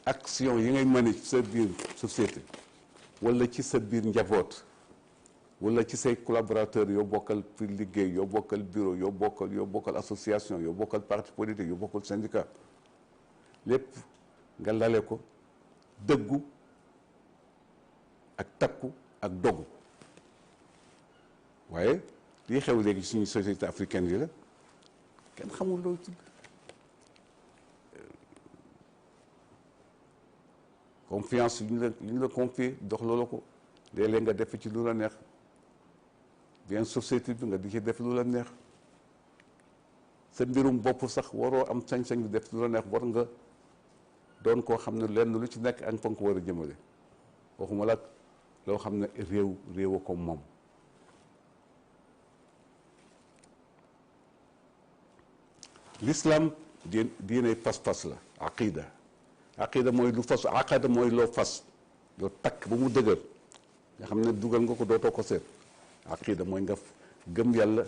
action yi ngay mën ci sa biir société wala ci sa biir njaboot wala ci say collaborateurs yoo bokkal fi liggéey yoo bokkal bureau yoo bokkal association yoo bokkal parti politique yoo bokkal syndicat lépp nga lale ko dëggu ak takku ak dogu waaye lii xew léegi suñu société africaine yi la kenn xamul loolu tudd confiance yu ñu la confié dox loola ko léeg-léeg nga def ci lu la neex bien société bi nga di ci def lu la neex sa mbirum bopp sax waroo am sañ-sañ bi def lu la neex war nga doon koo xam ne lenn lu ci nekk ak fa nga ko war a jëmale waxuma la loo xam ne réew a ko moom l'islam diine pas-pas la aqida mooy lu fas aqada mooy loo fas loo takk ba mu dëgër nga xam ne dugal nga ko dootoo ko seet aqida mooy nga gëm yàlla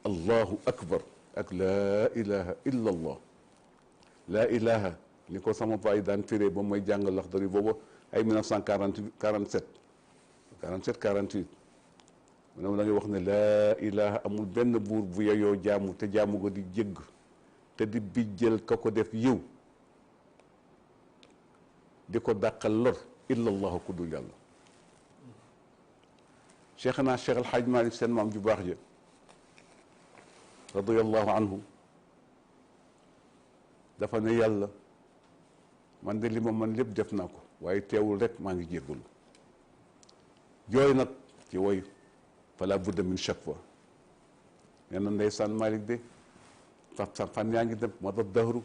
allahu akbar ak laa ilaha illa allah laa ilaha ni ko sama baay daan firee ba mooy jàng Laxdari boobu ay 1947 48 mu ne da ngay wax ne laa ilaha amul benn buur bu yeyoo jaamu te jaamu ko di jégg te di bijjël ka ko def yiw di ko dàqal lor illa allahu ku dul yàlla cheikhna Cheikh El Hadj Malick seen maam ju baax ja radiyallahu anhu dafa ne yàlla man de li ma man lépp def naa ko waaye teewul rek maa ngi jéggulu jooy nag ci woy fala budda min shakwa nee na ndeysaan Malick de fan yaa ngi dem ma da dahru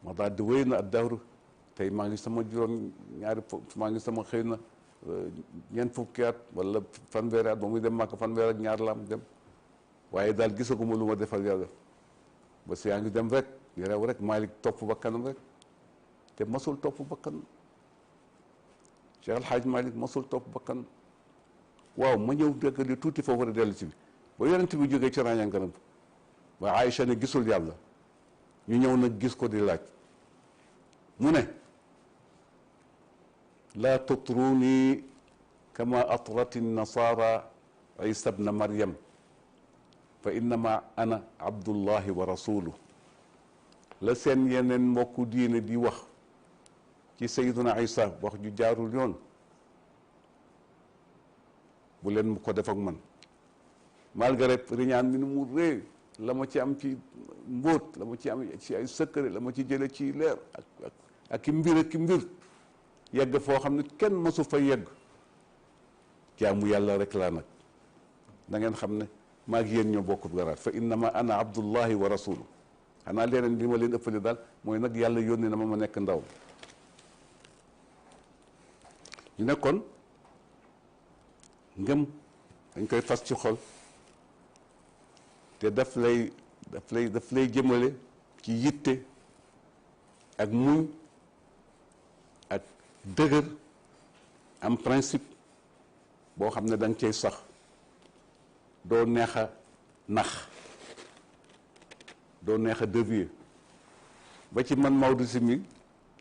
ma daa di wéy na ak dahru tey maa ngi sama juróom ñaari maa ngi sama xëy na ñeent fukki at wala fanweeri at ba muy dem màkk fanweer ak ñaar la am dem waaye daal gisaguma lu ma defal yàlla ba si yaa ngi dem rek yorew rek Malick topp bakkanam rek te masul topp bakkan Cheikh El Hadj Malick masul topp bakkan waaw ma ñëw dégg li tuuti foofu rek dellu ci bi ba yonent bi jógee ci ràññankanam ba Aïcha ne gisul yàlla ñu ñëw nag gis ko di laaj mu ne laa tutruni kama atrat nasara isa bna maryam fa innama ana abdullahi wa rasuluh la seen yeneen mbokku diine di wax ci sayyiduna isa wax ju jaarul yoon bu leen mu ko def ak man malgré riñaan mi nu mu rée la ma ci am ci mbóot la ma ci am ci ay secret la ma ci jële ci leer ak ki mbir yegg foo xam ne kenn mësu fa yegg jaamu yàlla rek laa nag da ngeen xam ne maa ngi yéen ñoo bokk garaat fa innama ana abdullahi wa rasulu xanaa leneen li ma leen ëppale daal mooy nag yàlla yónni na ma nekk ndaw ñu ne kon ngëm dañ koy fas ci xol te daf lay jëmale ci yitte ak muñ ak dëgër am principe boo xam ne da nga cay sax doo neex a nax doo neex a dévier ba ci man Maodo si mi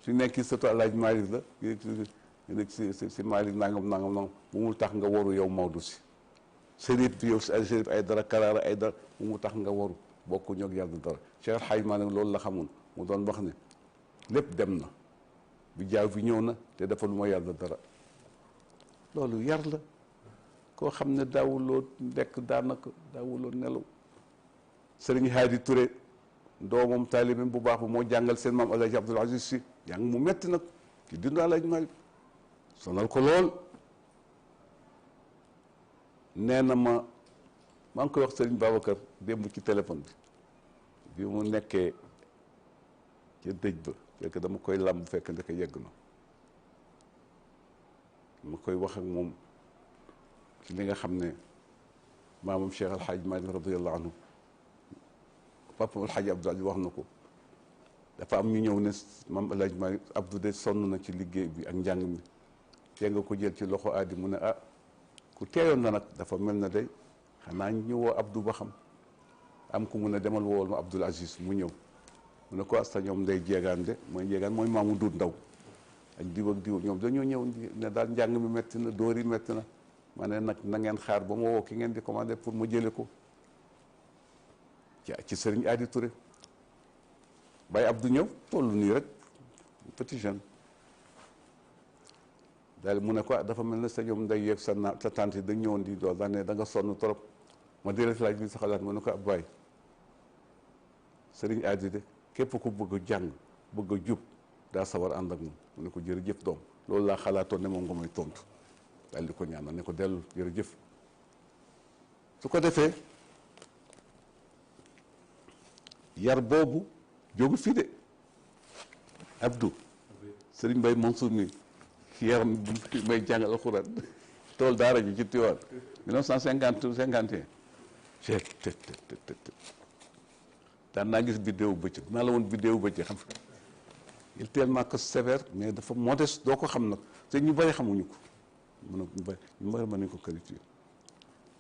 su nekki surtout El Hadj Malick la nekk si Malick nangam bu mu tax nga waru yow Maodo si Chérif bi yow si Chérif ay dara Karaara ay dara bu mu tax nga waru bokku ñoog yàlla dara Cheikh El Hadj Malick loolu la xamoon mu doon wax ne lépp dem na bi jaaw bi ñëw na te dafa lu ma yàlla dara loolu yar la koo xam ne daawuloo nekk daanaka daawuloo nelaw Sëriñ Haadi Touré doomam taalibeem bu baax ba moo jàngal seen maam El Hadj Abdoul Aziz Sy jàng mu metti nag ci dundu El Hadj Malick sonal ko lool nee na maa ngi koy wax Sëriñ Babacar démb ci téléphone bi mu nekkee ca dëj ba fekk dama koy làmb fekk ndeke yegg na ma koy wax ak moom ci li nga xam ne maamam Cheikh El Hadj Malick radiyallahu anhu papa El Hadj Abdoul Aziz wax na ko dafa am ñu ñëw ne maam El Hadj Malick Abdou de sonn na ci liggéey bi ak njàng mi tee nga ko jël ci loxo aadi mu ne ah ku teeyoon na nag dafa mel na day xanaa ñu woo Abdou ba xam am ku mun a demal woowal ma Abdoul Aziz mu ñëw mu ne ko asta ñoom nday jeegaan de mooy maamu duut ndaw ak diw ñoom dañoo ñëw ne daal njàng mi metti na dóor yi metti na ma ne nag na ngeen xaar ba ma woo ki ngeen di commandé pour ma jële ko ci Sëriñ Aadi Touré Baye Abdou ñëw tollu nii rek petit jeune daal mu ne ko dafa mel ne sa ñoom nday yeeg sa tante yi dañ ñëwoon di dool daa ne da nga sonn trop ma di laaj bi sa xalaat mu ne ko ab baay Sëriñ Aadi de képp ku bëgg a jàng bëgg a jub daa sawar ànd ak moom mu ne ko jërëjëf doom loolu laa xalaatoon ne moom nga may tontu daal di ko ñaanal ne ko dellu jërëjëf su ko defee yar boobu jógu fii de Abdou Serigne Mbaye Mansour mi ci yaram bi may jàngal alxuraan tool daara ji ci Tiwaawan 1951 daan naa gis vidéo bëccëg naa la woon vidéo bëccëg xam nga il est tellement que sévère mais dafa modeste doo ko xam nag te ñu bëri xamuñu ko ñu bëri mën nañu ko qualifier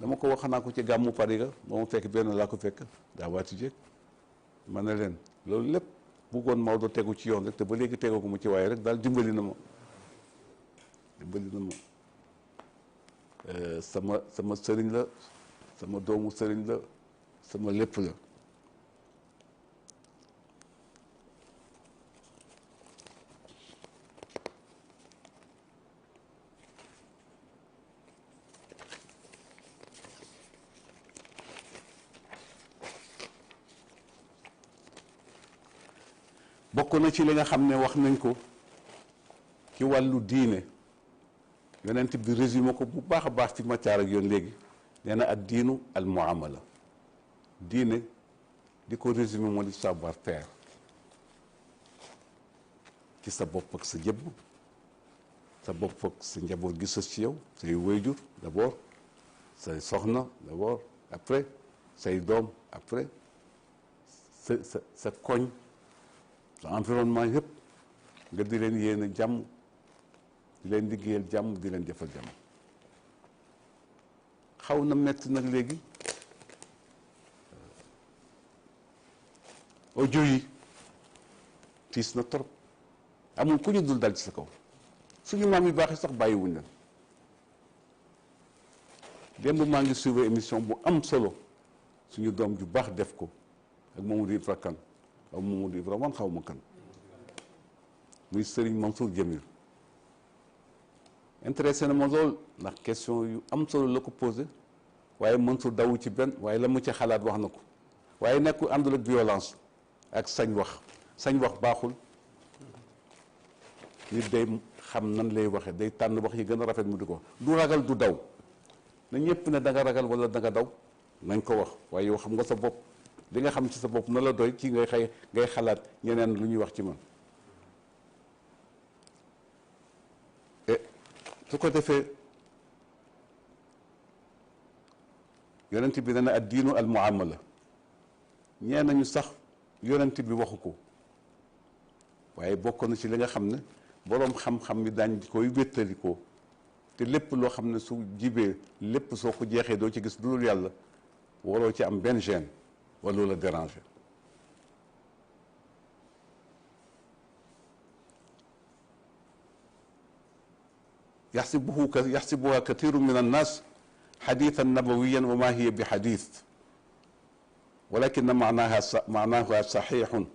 dama ko wax naa ko ci gàmmu Paris ga ba ma fekk benn laa ko fekk daa waati jéeg ma ne leen loolu lépp bëggoon Maodo tegu ci yoon rek te ba léegi tegoo ko mu ci waaye rek daal dimbali na ma sama sëriñ la sama doomu sëriñ la sama lépp la bokk na ci li nga xam ne wax nañ ko ci wàllu diine yonent bi résumé ko bu baax a baax fi ma caar ak yoon léegi nee na ak diinu al muamala diine di ko résumé moo di savoir faire ci sa bopp ak sa jëmm sa bopp ak sa njaboot gi sës ci yow say wayjur d'abord say soxna d'abord après say doom après sa koñ sa environnement yëpp nga di leen yéene jàmm di leen liggéeyal jàmm di leen defal jàmm xaw na metti nag léegi audio yi tiis na trop amul ku ñu dul dal ci sa kaw suñu maam yu baax yi sax bàyyiwuñ leen démb maa ngi suivre émission bu am solo suñu doom ju baax def ko ak Mamadou Ibra Kane xaw ma Mamadou Ibra man xaw ma kan muy Serigne Mansour Djamil intéressé na ma lool ndax question yu am solo la ko posé waaye Mansour dawu ci benn waaye la mu ci xalaat wax na ko waaye nekku àndul ak violence ak sañ wax baaxul nit day xam nan lay waxe day tànn wax yi gën a rafet mu di ko du ragal du daw na ñëpp ne da nga ragal wala da nga daw nañ ko wax waaye yow xam nga sa bopp li nga xam ci sa bopp na la doy ci ngay xalaat ñeneen lu ñuy wax ci man su ko defee yonent bi dana ad diinu al muamala ñee nañu sax yonent bi waxu ko waaye bokk na ci li nga xam ne boroom xam-xam mi daañ koy wéttalikoo te lépp loo xam ne su jibee lépp soo ko jeexee doo ci gis lu dul yàlla waroo ci am benn gêne wala la déranger yaxsibuha kathiru min annas xadithan nabawiyan wa ma hiya bi xadith walakin maanaha saxixun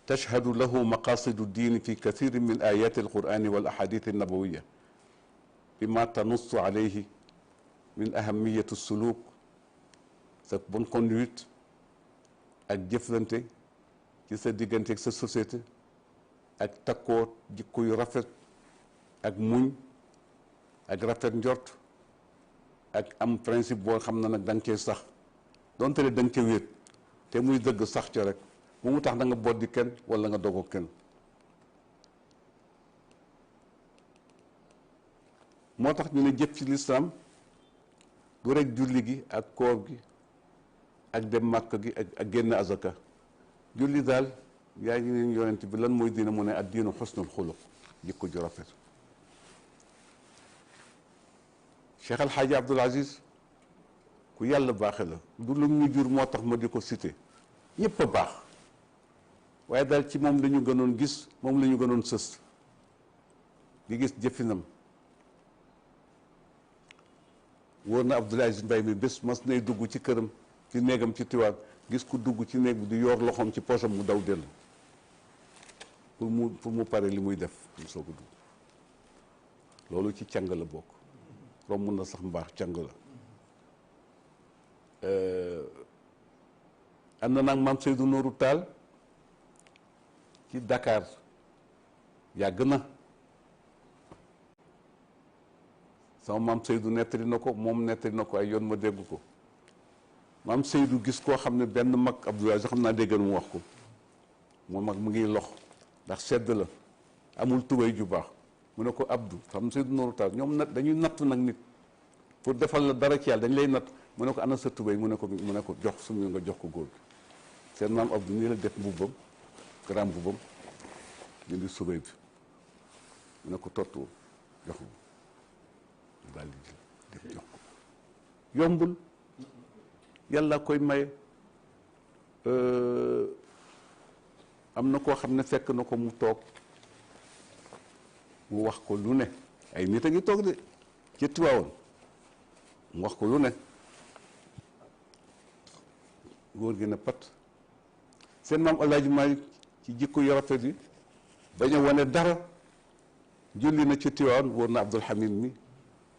tashhadu lahu maqasidu diini fi kathirin min ayati alqurani wal ahadith annabawiya bima tanussu alayhi min ahamiyati suluk sa bonne conduite ak jëflante ci sa diggante ak sa société ak takkoo jikko yu rafet ak muñ ak rafet njort ak am principe boo xam ne nag da nga cee sax donte le da nga ca wéet te muy dëgg sax ca rek bu mu tax da nga boddi kenn wala nga dogo kenn moo tax ñu ne jëf ci lislaam du rek julli gi ak koor gi ak dem màkk gi ak génn azaka julli daal yaa ngi leen yonent bi lan mooy diina mu ne ad diinu xusnul xuluq jikko ju rafet Cheikh Al Hadji Abdoul Aziz ku yàlla baaxe la du lu ñu jur moo tax ma di ko cité ñëpp a baax waaye daal ci moom la ñu gënoon gis moom la ñu gënoon sës di gis jëfinam wóor na Abdoul Aziz Mbaye mi bés mas nay dugg ci këram ci néegam ci Tiwaan gis ku dugg ci néeg bi di yor loxoom ci poosam mu daw dellu pour mu pare li muy def mu soog a dugg loolu ci càng la bokk romb na sax mbaax càng la am na nag maam Seydou Nourou Tall ci Dakar yàgg na sama maam Seydou nettali na ko moom nettali na ko ay yoon ma dégg ko maam Seydou gis koo xam ne benn mag Abdoulaye sax xam naa dégg mu wax ko moom mag mu ngi lox ndax sedd la amul tubéy ju baax mu ne ko Abdou xam Seydou Nourou Tall ñoom nag dañuy natt nag nit pour defal la dara ci yàlla dañ lay natt mu ne ko ana sa tubéy mu ne ko jox suñu nga jox ko góor gi seen maam Abdou nii la def mbubbam grand mbubbam dindi tubéy bi mu ne ko tottu jox ko daal di def jox ko yombul yàlla koy maye am na koo xam ne fekk na ko mu toog mu wax ko lu ne ay nit a ngi toog de ci Tiwaawoon mu wax ko lu ne góor gi na pat seen maam El Hadj Malick ci jikko yu rafet yi bañ a wane dara julli na ci Tiwaawoon wóor na Abdoul Hamid mi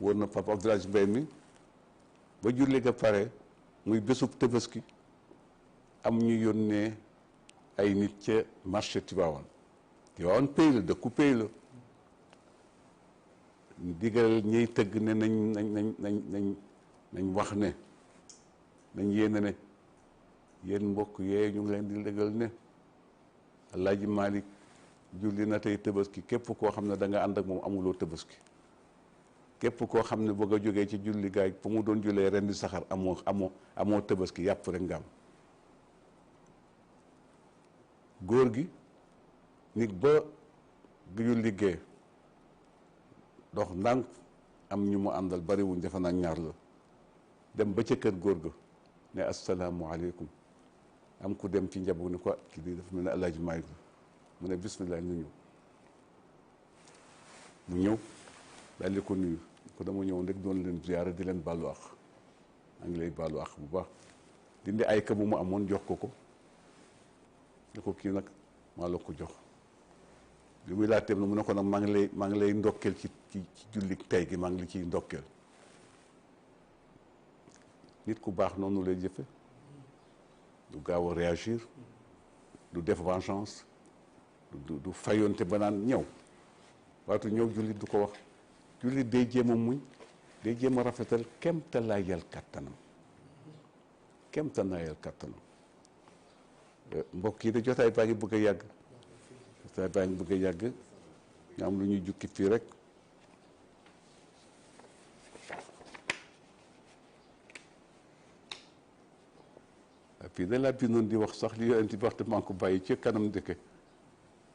wóor na Papa Abdoul Aziz Mbaye mi ba julli ga pare muy bésub Tabaski am ñu yónnee ay nit ca marché Tiwaawoon pay la dëkku pay la digal ñiy tëgg ne nañ wax ne nañ yéene ne yéen mbokk yee ñu ngi leen di dëggal ne Alaaji Malick julli na tey Tabaski képp koo xam ne da nga ànd ak moom amuloo Tabaski képp koo xam ne bëgg a jógee ci julli gaay fu mu doon jullee ren di saxar amoo Tabaski yàpp rek nga am góor gi nit ba ñu liggéey dox ndànk am ñu mu àndal bariwuñ defe naa ñaar la dem ba ca kër góor ga ne asalaamualeykum am ku dem ci njaboot ni ko kii di dafa mel ne Alaaji Maalik la mu ne bismillah ñu ñëw mu ñëw daal di ko nuyu ko dama ñëw rek doon leen ziyaara di leen baalu àq maa ngi lay baalu àq bu baax dindi ay ka bu mu amoon jox ko ne ko kii nag maa la ko jox li muy laa teem na mu ne ko nag maa ngi lay ndokkeel ci julli tey gi maa ngi li ciy ndokkeel nit ku baax noonu lay jëfe du gaaw a réagir du def vengeance du fayonte ba naan ñëw waatu ñëw jullit du ko wax jullit day jéem a muñ day jéem a rafetal kem te laa yal kàttanam kem tanaayal kattanam. mbokk yi de jotaay baa ngi bëgg a yàgg jotaay baa ngi bëgg a yàgg nga am lu ñuy jukki fii rek. fii da laa bindoon di wax sax li yonent bi wax te maa ngi ko bàyyi ci kanam dëkke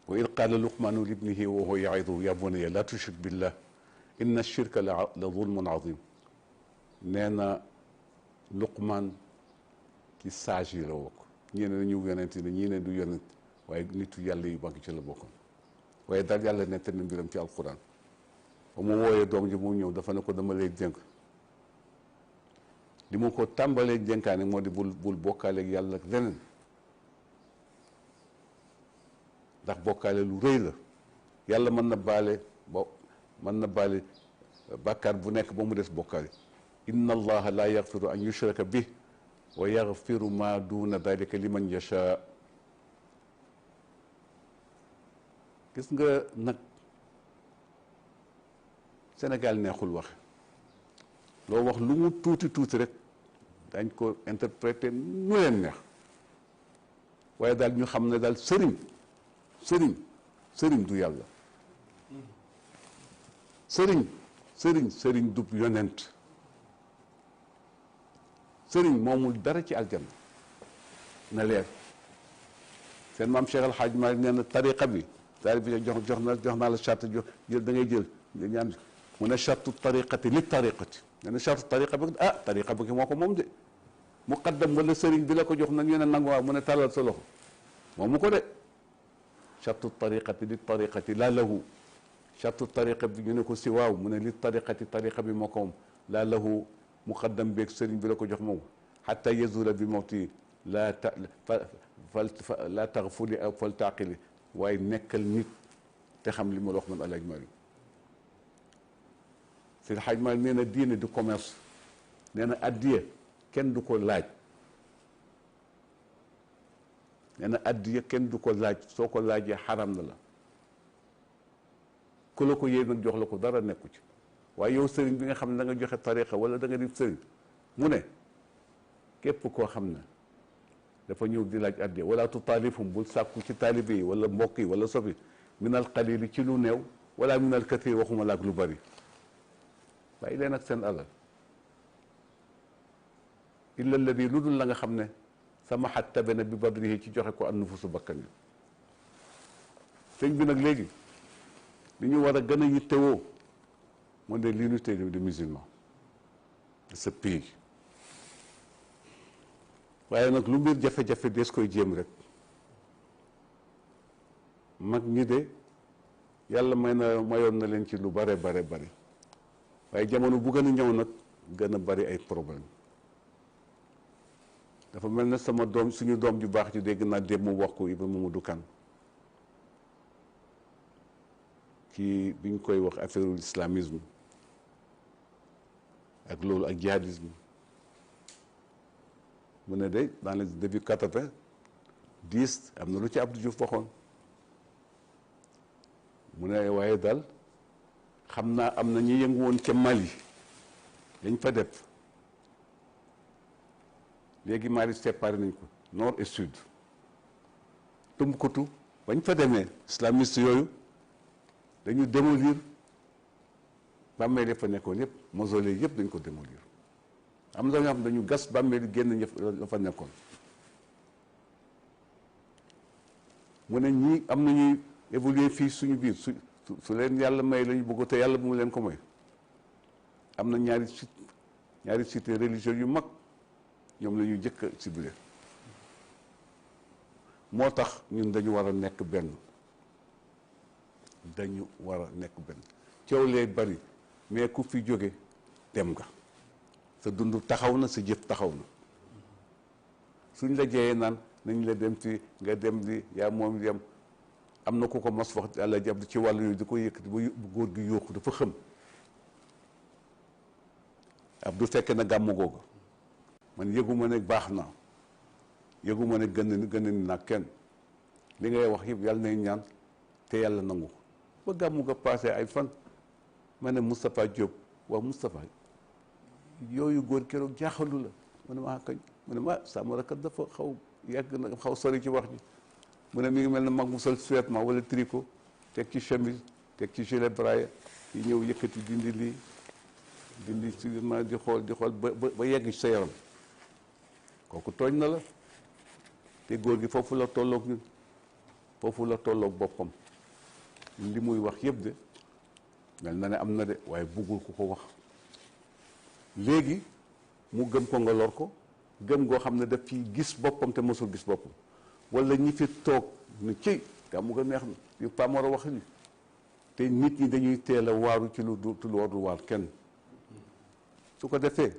wa id qaala luqmaanu libnihi wa huwa ya'iduhu ya bunayya laa tushrik billah inna shirka la zulmun azim. nee na Luqmaan ci sage yi la wokk ñii ne dañu yonent ne ñii ne du yonent waaye nitu yàlla yu mag ci la bokkoon waaye daal yàlla nette na mbiram ci alquran ba mu wooyee doom ji mu ñëw dafa ne ko dama lay dénk li mu ko tàmbalee dénkaane moo di bul bokkaaleeg yàlla ak leneen ndax bokkaale lu rëy la yàlla mën na baale bàkkaar bu nekk ba mu des bokkaale inna allaha la yaxfiru an yushraka bih wa yaxfiru ma duna dalika liman yasha. gis nga nag Sénégal neexul waxe loo wax lu mu tuuti tuuti rek dañ ko interpréter nu leen neex waaye daal ñu xam ne daal sëriñ du yàlla sëriñ du yonent sëriñ moomul dara ci aljanna na leer. seen maam Cheikh Al Hadj Malick nee na tariqa bi daal bi jox naa la charte jël da ngay jël ñaan mu ne charte tariqati li tariqati nee na charte tariqa bi tariqa bi moo ko moom de muqaddam wala sëriñ bi la ko jox nag ñu ne nangu waaw mu ne tàllal sa loxo moomu ko de charte tariqati li tariqati laa lahu charte tariqa bi ñu ne ko si waaw mu ne li tariqati tariqa bi moo ko moom laa lahu muqaddam beeg sëriñ bi la ko jox moom xatta yazula bi mawti laa taxfuli aw fal taqili waaye nekkal nit te xam li ma la wax man Alaaji Maalik si Alaaji Maalik nee na diine du commerce nee na addiya kenn du ko laaj nee na addiya kenn du ko laaj soo ko laajee xaram na la ku la ko yéeg nag jox la ko dara nekku ci waaye yow sëriñ bi nga xam ne da nga joxe tariqa wala da nga di sëriñ mu ne képp koo xam ne dafa ñëw di laaj addiya wala tutaalifum bul sàkku ci taalibe yi wala mbokk yi wala sofi minal qalili ci lu néew wala minal kathir waxuma laak lu bari bàyyi leen ak seen alal illa alladi lu dul la nga xam ne sama xat tabe na bi badrihi ci joxe ko an nufusu bakkan yi sëñ bi nag léegi li ñu war a gën a yittewoo moo de l'unité des musulmans de ce pays waaye nag lu mbir jafe-jafe dees koy jéem rek mag ñi de yàlla mayoon na leen ci lu bare waaye jamono bu gën a ñëw nag gën a bari ay problème dafa mel ne sama doom suñu doom ju baax ji dégg naa démb mu wax ko Ibrahima Mamadou Kane ci bi ñu koy wax affaire islamisme ak loolu ak jihadisme mu ne de dans les début 90 am na lu ci Abdou Diouf waxoon mu ne waaye daal xam naa am na ñu yëngu woon ca Mali dañ fa def léegi Mali séparé nañ ko nord et sud Tombouctou bañ fa demee islamiste yooyu dañu démolir bàmmeel yi fa nekkoon yëpp mausolée yëpp dañ ko démolir am na ñoo xam dañu gas bàmmeel yi génn ñëpp la fa nekkoon mu ne ñii am nañuy évoluer fii suñu biir su leen yàlla may la ñu bëgg te yàlla bu mu leen ko may am na ñaari cité religieux yu mag ñoom la ñuy jëkk a ciblé moo tax ñun dañu war a nekk benn coow lee bari mais ku fi jóge dem nga sa dund taxaw na sa jëf taxaw na suñ la jeyee naan nañ la dem fi nga dem di yaa moom yem am na ku ko mos wax yàlla jàpp ci wàllu yooyu di ko yëkkati bu góor gi yóoxu dafa xëm ab du fekke na gàmmu googu man yëguma ne baax na yëguma ne gën ni nag kenn li ngay wax yëpp yàlla nay ñaan te yàlla nangu ko ba gàmmu ga passé ay fan ma ne Moustapha Diop waaw Moustapha yooyu góor keroog jaaxalu la ma ne maa kañ mu ne ma Samara kat dafa xaw yàgg na xaw sori ci wax ji mu ne mi ngi mel ne mag mu sol sous-vêtement wala tricot teg ci chemise teg ci gilet braille yi ñëw yëkkati dindi lii dindi si ma di xool ba yegg ci sa yaram kooku tooñ na la te góor gi foofu la tolloog ñun foofu la tolloog boppam li muy wax yëpp de mel na ne am na de waaye buggul ku ko wax léegi mu gëm ko nga lor ko gëm goo xam ne daf fi gis boppam te mosul gis boppam wala ñi fi toog ne ci gàmmu ga neex na yu pamor a wax li te nit ñi dañuy teel a waaru ci lu warul waar kenn su ko defee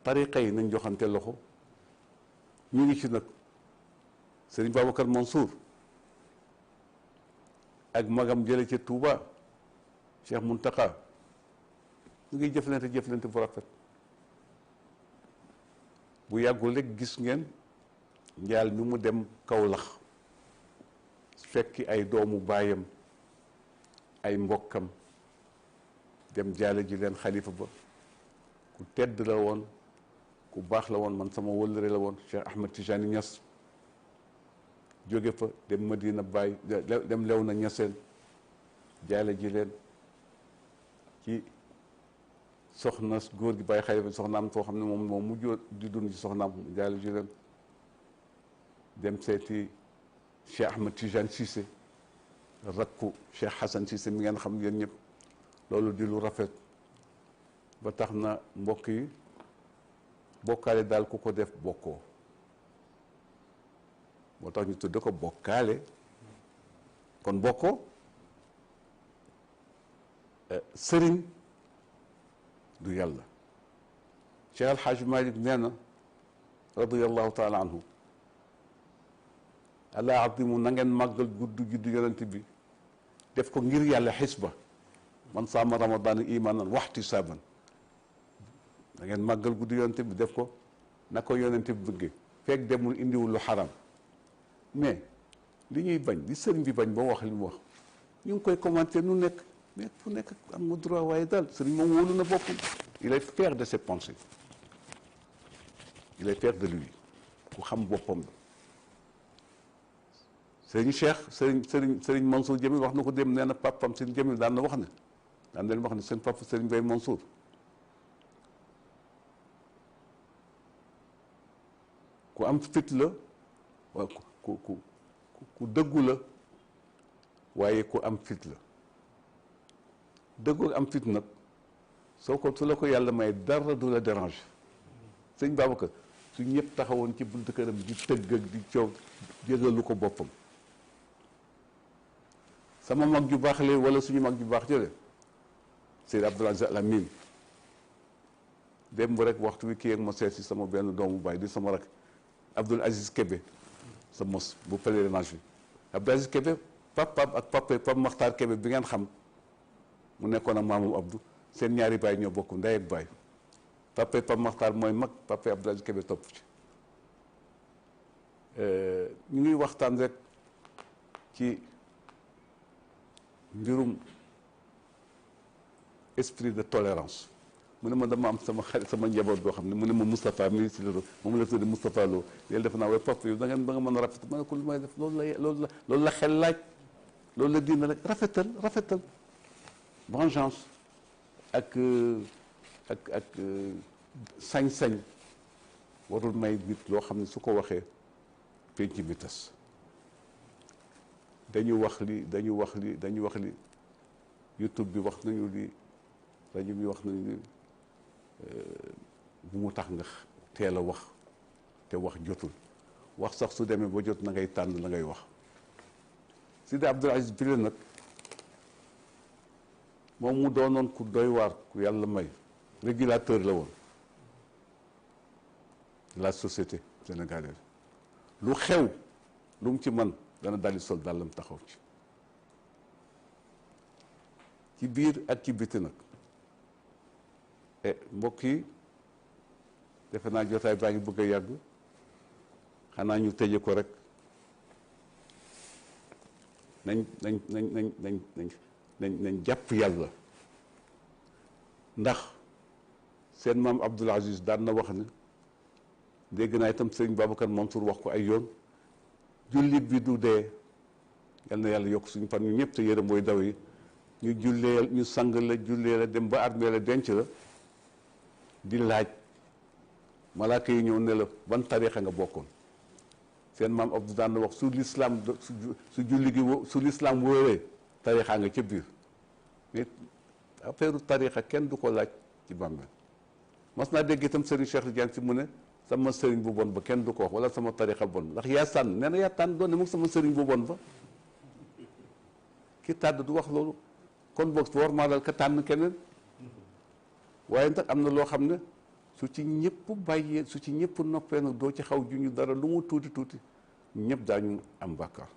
tariqa yi nañ joxante loxo ñu ngi ci nag Sëriñ Babacar Mansour ak magam jële ca Touba Cheikh Muntaka ñu ngi jëflante bu rafet bu yàggul rek gis ngeen njaal mi mu dem Kawlax fekki ay doomu baayam ay mbokkam dem jaale ji leen xalifa ba ku tedd la woon ku baax la woon man sama wëllëre la woon Cheikh Ahmed Tijani Niass jóge fa dem Madina Baye dem Léona Niassène jaale ji leen ci soxna góor gi Baye xalifa soxnaam foo xam ne moom mujj di dund ci soxnaam jaale ji leen dem seeti Cheikh Ahmed Tijani Cissé rakku Cheikh Hassan Cissé mi ngeen xam yéen ñëpp loolu di lu rafet ba tax na mbokk yi bokkaale daal ku ko def bokkoo moo tax ñu tudde ko bokkaale kon bokkoo sëriñ du yàlla Cheikh Al Hadj Malick nee na radiyallahu taala anhu ala azimu na ngeen màggal juddu yonent bi def ko ngir yàlla xisba man saama ramadan imanan waxtisaaban da ngeen màggal guddi yonent bi def ko na ko yonent bi bëggee fekk demul indiwul lu xaram mais li ñuy bañ li sëriñ bi bañ ba wax li mu wax ñu ngi koy commenter nu nekk mais fu nekk am nga droit waaye daal sëriñ moom wóolu na boppam il est fier de ses pensées il est fier de lui ku xam boppam la sëriñ Cheikh sëriñ Mansour Jamil wax na ko dem nee na papam sëriñ Jamil daan na wax ne daan leen wax ne seen papa sëriñ Bay Mansour ku am fit la waaye ku dëggu la waaye ku am fit la dëggu am fit nag soo ko su la ko yàlla may dara du la dérange sëñ Babacar su ñëpp taxawoon ci buntu këram di tëgg ak di coow jëgalu ko boppam sama mag ju baax lee wala suñu mag ju baax jële Seyd Abdoul Aziz Al Amin démb rek waxtu wi kii ak ma seet si sama benn doomu baay di sama rak Abdoul Aziz Kébé sa mos bu pèlerinage bi Abdoul Aziz Kébé Pape Makhtar Kébé bi ngeen xam mu nekkoon ak maamam Abdou seen ñaari baay ñoo bokk ndey ak baay Pape Makhtar mooy mag Pape Abdoul Aziz Kébé topp ci ñu ngi waxtaan rek ci mbirum esprit de tolérance mu ne ma dama am sama xarit sama njaboot boo xam ne mu ne ma Moustapha ministre de moom la tudde Moustapha Lo léegi def naa waaye papa yow da nga mën a rafetal ma ne ko lu may def loolu la xel laaj loolu la diina rek rafetal vengeance ak sañ-sañ warul may nit loo xam ne su ko waxee penc bi tas dañu wax li YouTube bi wax nañu li rajo bi wax nañu li bu mu tax nga teel a wax te wax jotul wax sax su demee ba jot na ngay tànn la ngay wax Sidi Abdoul Aziz bi nag moom mu doonoon ku doy waar ku yàlla may régulateur la woon la société sénégalaise lu xew lu mu ci man dana daldi sol dàllam taxaw ci biir ak ci biti nag mbokk yi defe naa jotaay baa ngi bëgg a yàgg xanaa ñu tëje ko rek nañ jàpp yàlla ndax seen maam Abdoul Aziz daan na wax ne dégg naa itam sëriñ Babacar Mansour wax ko ay yoon jullit bi du dee yal na yàlla yokk suñu fan ñu ñëpp te yërëm mooy daw yi ñu jullee ñu sang la jullee la dem ba armée la denc la di laaj malaaka yi ñëw ne la ban tarixa nga bokkoon seen maam Abdou daan wax su lislaam su julli gi su lislaam wóoree tarixa nga ca biir mais affaire tarixa kenn du ko laaj ci bàmmeel mas naa dégg itam sëriñ Cheikh Tidiane si mu ne sama sëriñ bu bon ba kenn du ko wax wala sama tarixa bon ndax yaa tànn nee na yaa tànn doon ne moom sama sëriñ bu bon ba ki tàdd du wax loolu kon boog war maa dal ka tànn keneen waaye nag am na loo xam ne su ci ñëpp bàyyee su ci ñëpp noppee nag doo ci xaw ju ñu dara lu mu tuuti tuuti ñëpp daañu am bàkkaar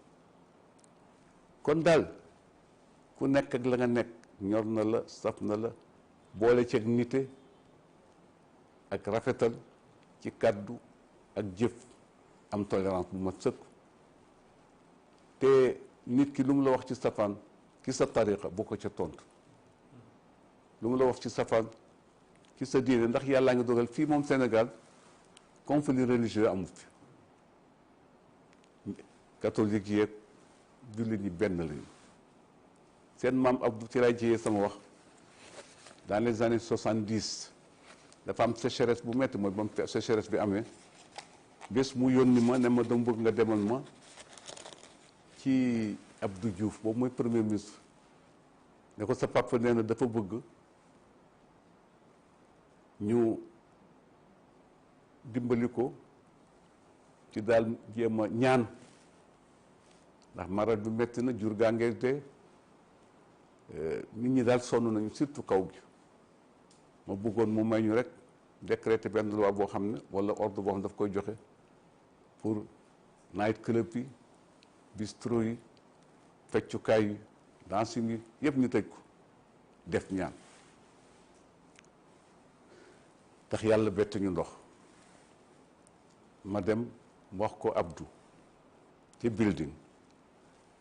kon daal ku nekk ak la nga nekk ñor na la saf na la boole ceeg nite ak rafetal ci kàddu ak jëf am tolérance bu mat sëkk te nit ki lu mu la wax ci safaan ki sa tariqa bu ko ca tontu lu mu la wax ci safaan ci sa diine ndax yàllaa ngi dogal fii moom Sénégal conflit religieux amu fi catholique yeeg jullit ñi benn lañu seen maam Abdou ci lay jiyee sama wax dans les années 70 dafa am sécheresse bu metti mooy ba mu sécheresse bi amee bés mu yónni ma ne ma dama bëgg nga demal ma ci Abdou Diouf boobu mooy premier ministre ne ko sa papa nee na dafa bëgg ñu dimbali ko ci daal jéem a ñaan ndax maral bi metti na jur gaa ngee dee nit ñi daal sonn nañu surtout kaw gi ma bëggoon mu may ñu rek décréter benn loi boo xam ne wala ordre boo xam ne daf koy joxe pour night club yi bistrot yi feccukaay yi dancing yi yëpp ñu tëj ko def ñaan tax yàlla bett ñu ndox ma dem wax ko Abdou ci building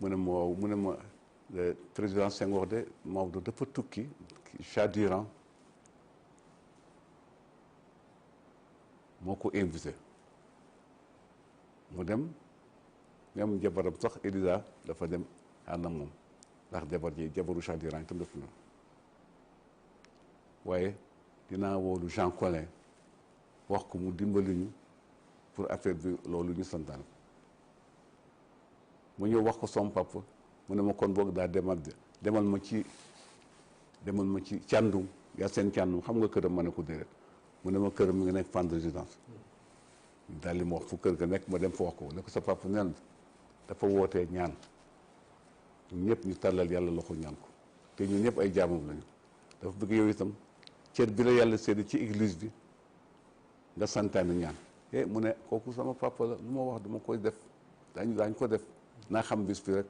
mu ne ma waaw mu ne ma président Senghor de Maodo dafa tukki Shah d'Iran moo ko invité mu dem même jabaram sax Elisa dafa dem ànd ak moom ndax jabaru Shah d'Iran itam def na waaye dinaa woolu Jean Collin wax ko mu dimbali ñu pour affaire bi loolu ñu santaan mu ñëw wax ko som papa mu ne ma kon boog daa demal ma ci càndum yaa seen càndum xam nga këram ma ne ko déedéet mu ne ma këram mi nga nekk Fann Résidence daal li ma wax fu kër ga nekk ma dem fa wax ko ne ko sa papa nen dafa wootee ñaan ñëpp ñu tàllal yàlla loxo ñaan ko te ñun ñëpp ay jaamam lañu dafa bëgg yow itam cër bi la yàlla sédd ci église bi nga santaane ñaan mu ne kooku sama papa la lu ma wax dama koy def daañ ko def naa xam bis bi rek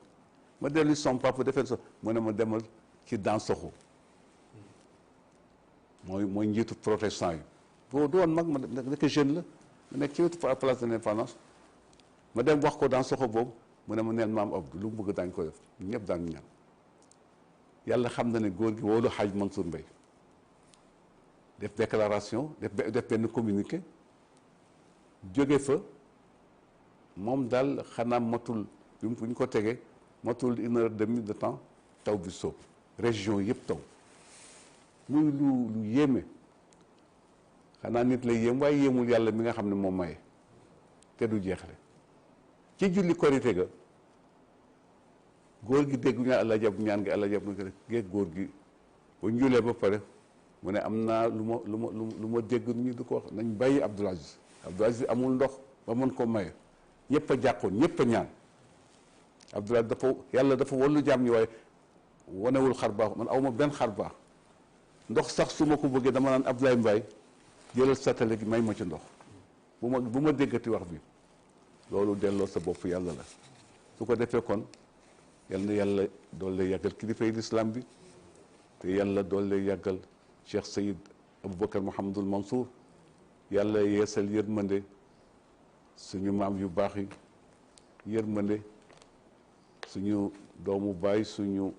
ma dellu son papa defee so mu ne ma demal ci Dansokho mooy njiitu protestant yi boo du woon mag ma nekk jeune la ma nekk ci wetu place de l'Indépendance ma dem wax ko Dansokho boobu mu ne ma neen maam Abdou lu mu bëgg daañ ko def ñëpp daan ñaan yàlla xam na ne góor gi woolu Hadj Mansour Mbaye def déclaration def benn communiqué jóge fa moom daal xanaa matul bi bu ñu ko tegee matul 1h30 de temps taw bi soob région yëpp taw muy lu yéeme xanaa nit lay yéem waaye yéemul yàlla mi nga xam ne moom maye te du jeexle ci julli korite ga góor gi dégg ñu àlla jab ñaan gi àlla jab na ko géeg góor gi ba ñu julee ba pare mu ne am naa lu ma dégg ñu di ko wax nañ bàyyi Abdoul Aziz amul ndox ba mën ko maye ñëpp a jàqoon ñëpp a ñaan Abdoul Aziz yàlla dafa wallu jaam ñi waaye wanewul xar baax man awma benn xar baax ndox sax su ma ko bëggee dama naan Abdoulaye Mbaye jëlal satale gi may ma ci ndox bu ma déggati wax bi loolu delloo sa bopp yàlla la su ko defee kon yal na yàlla doole yàggal kilifay l'islam bi te yàlla doole yàggal Cheikh Sayid Aboubacar Mouhamadul Mansour yàlla yeesal yërmande suñu maam yu baax yi yërmande suñu doomu baay suñu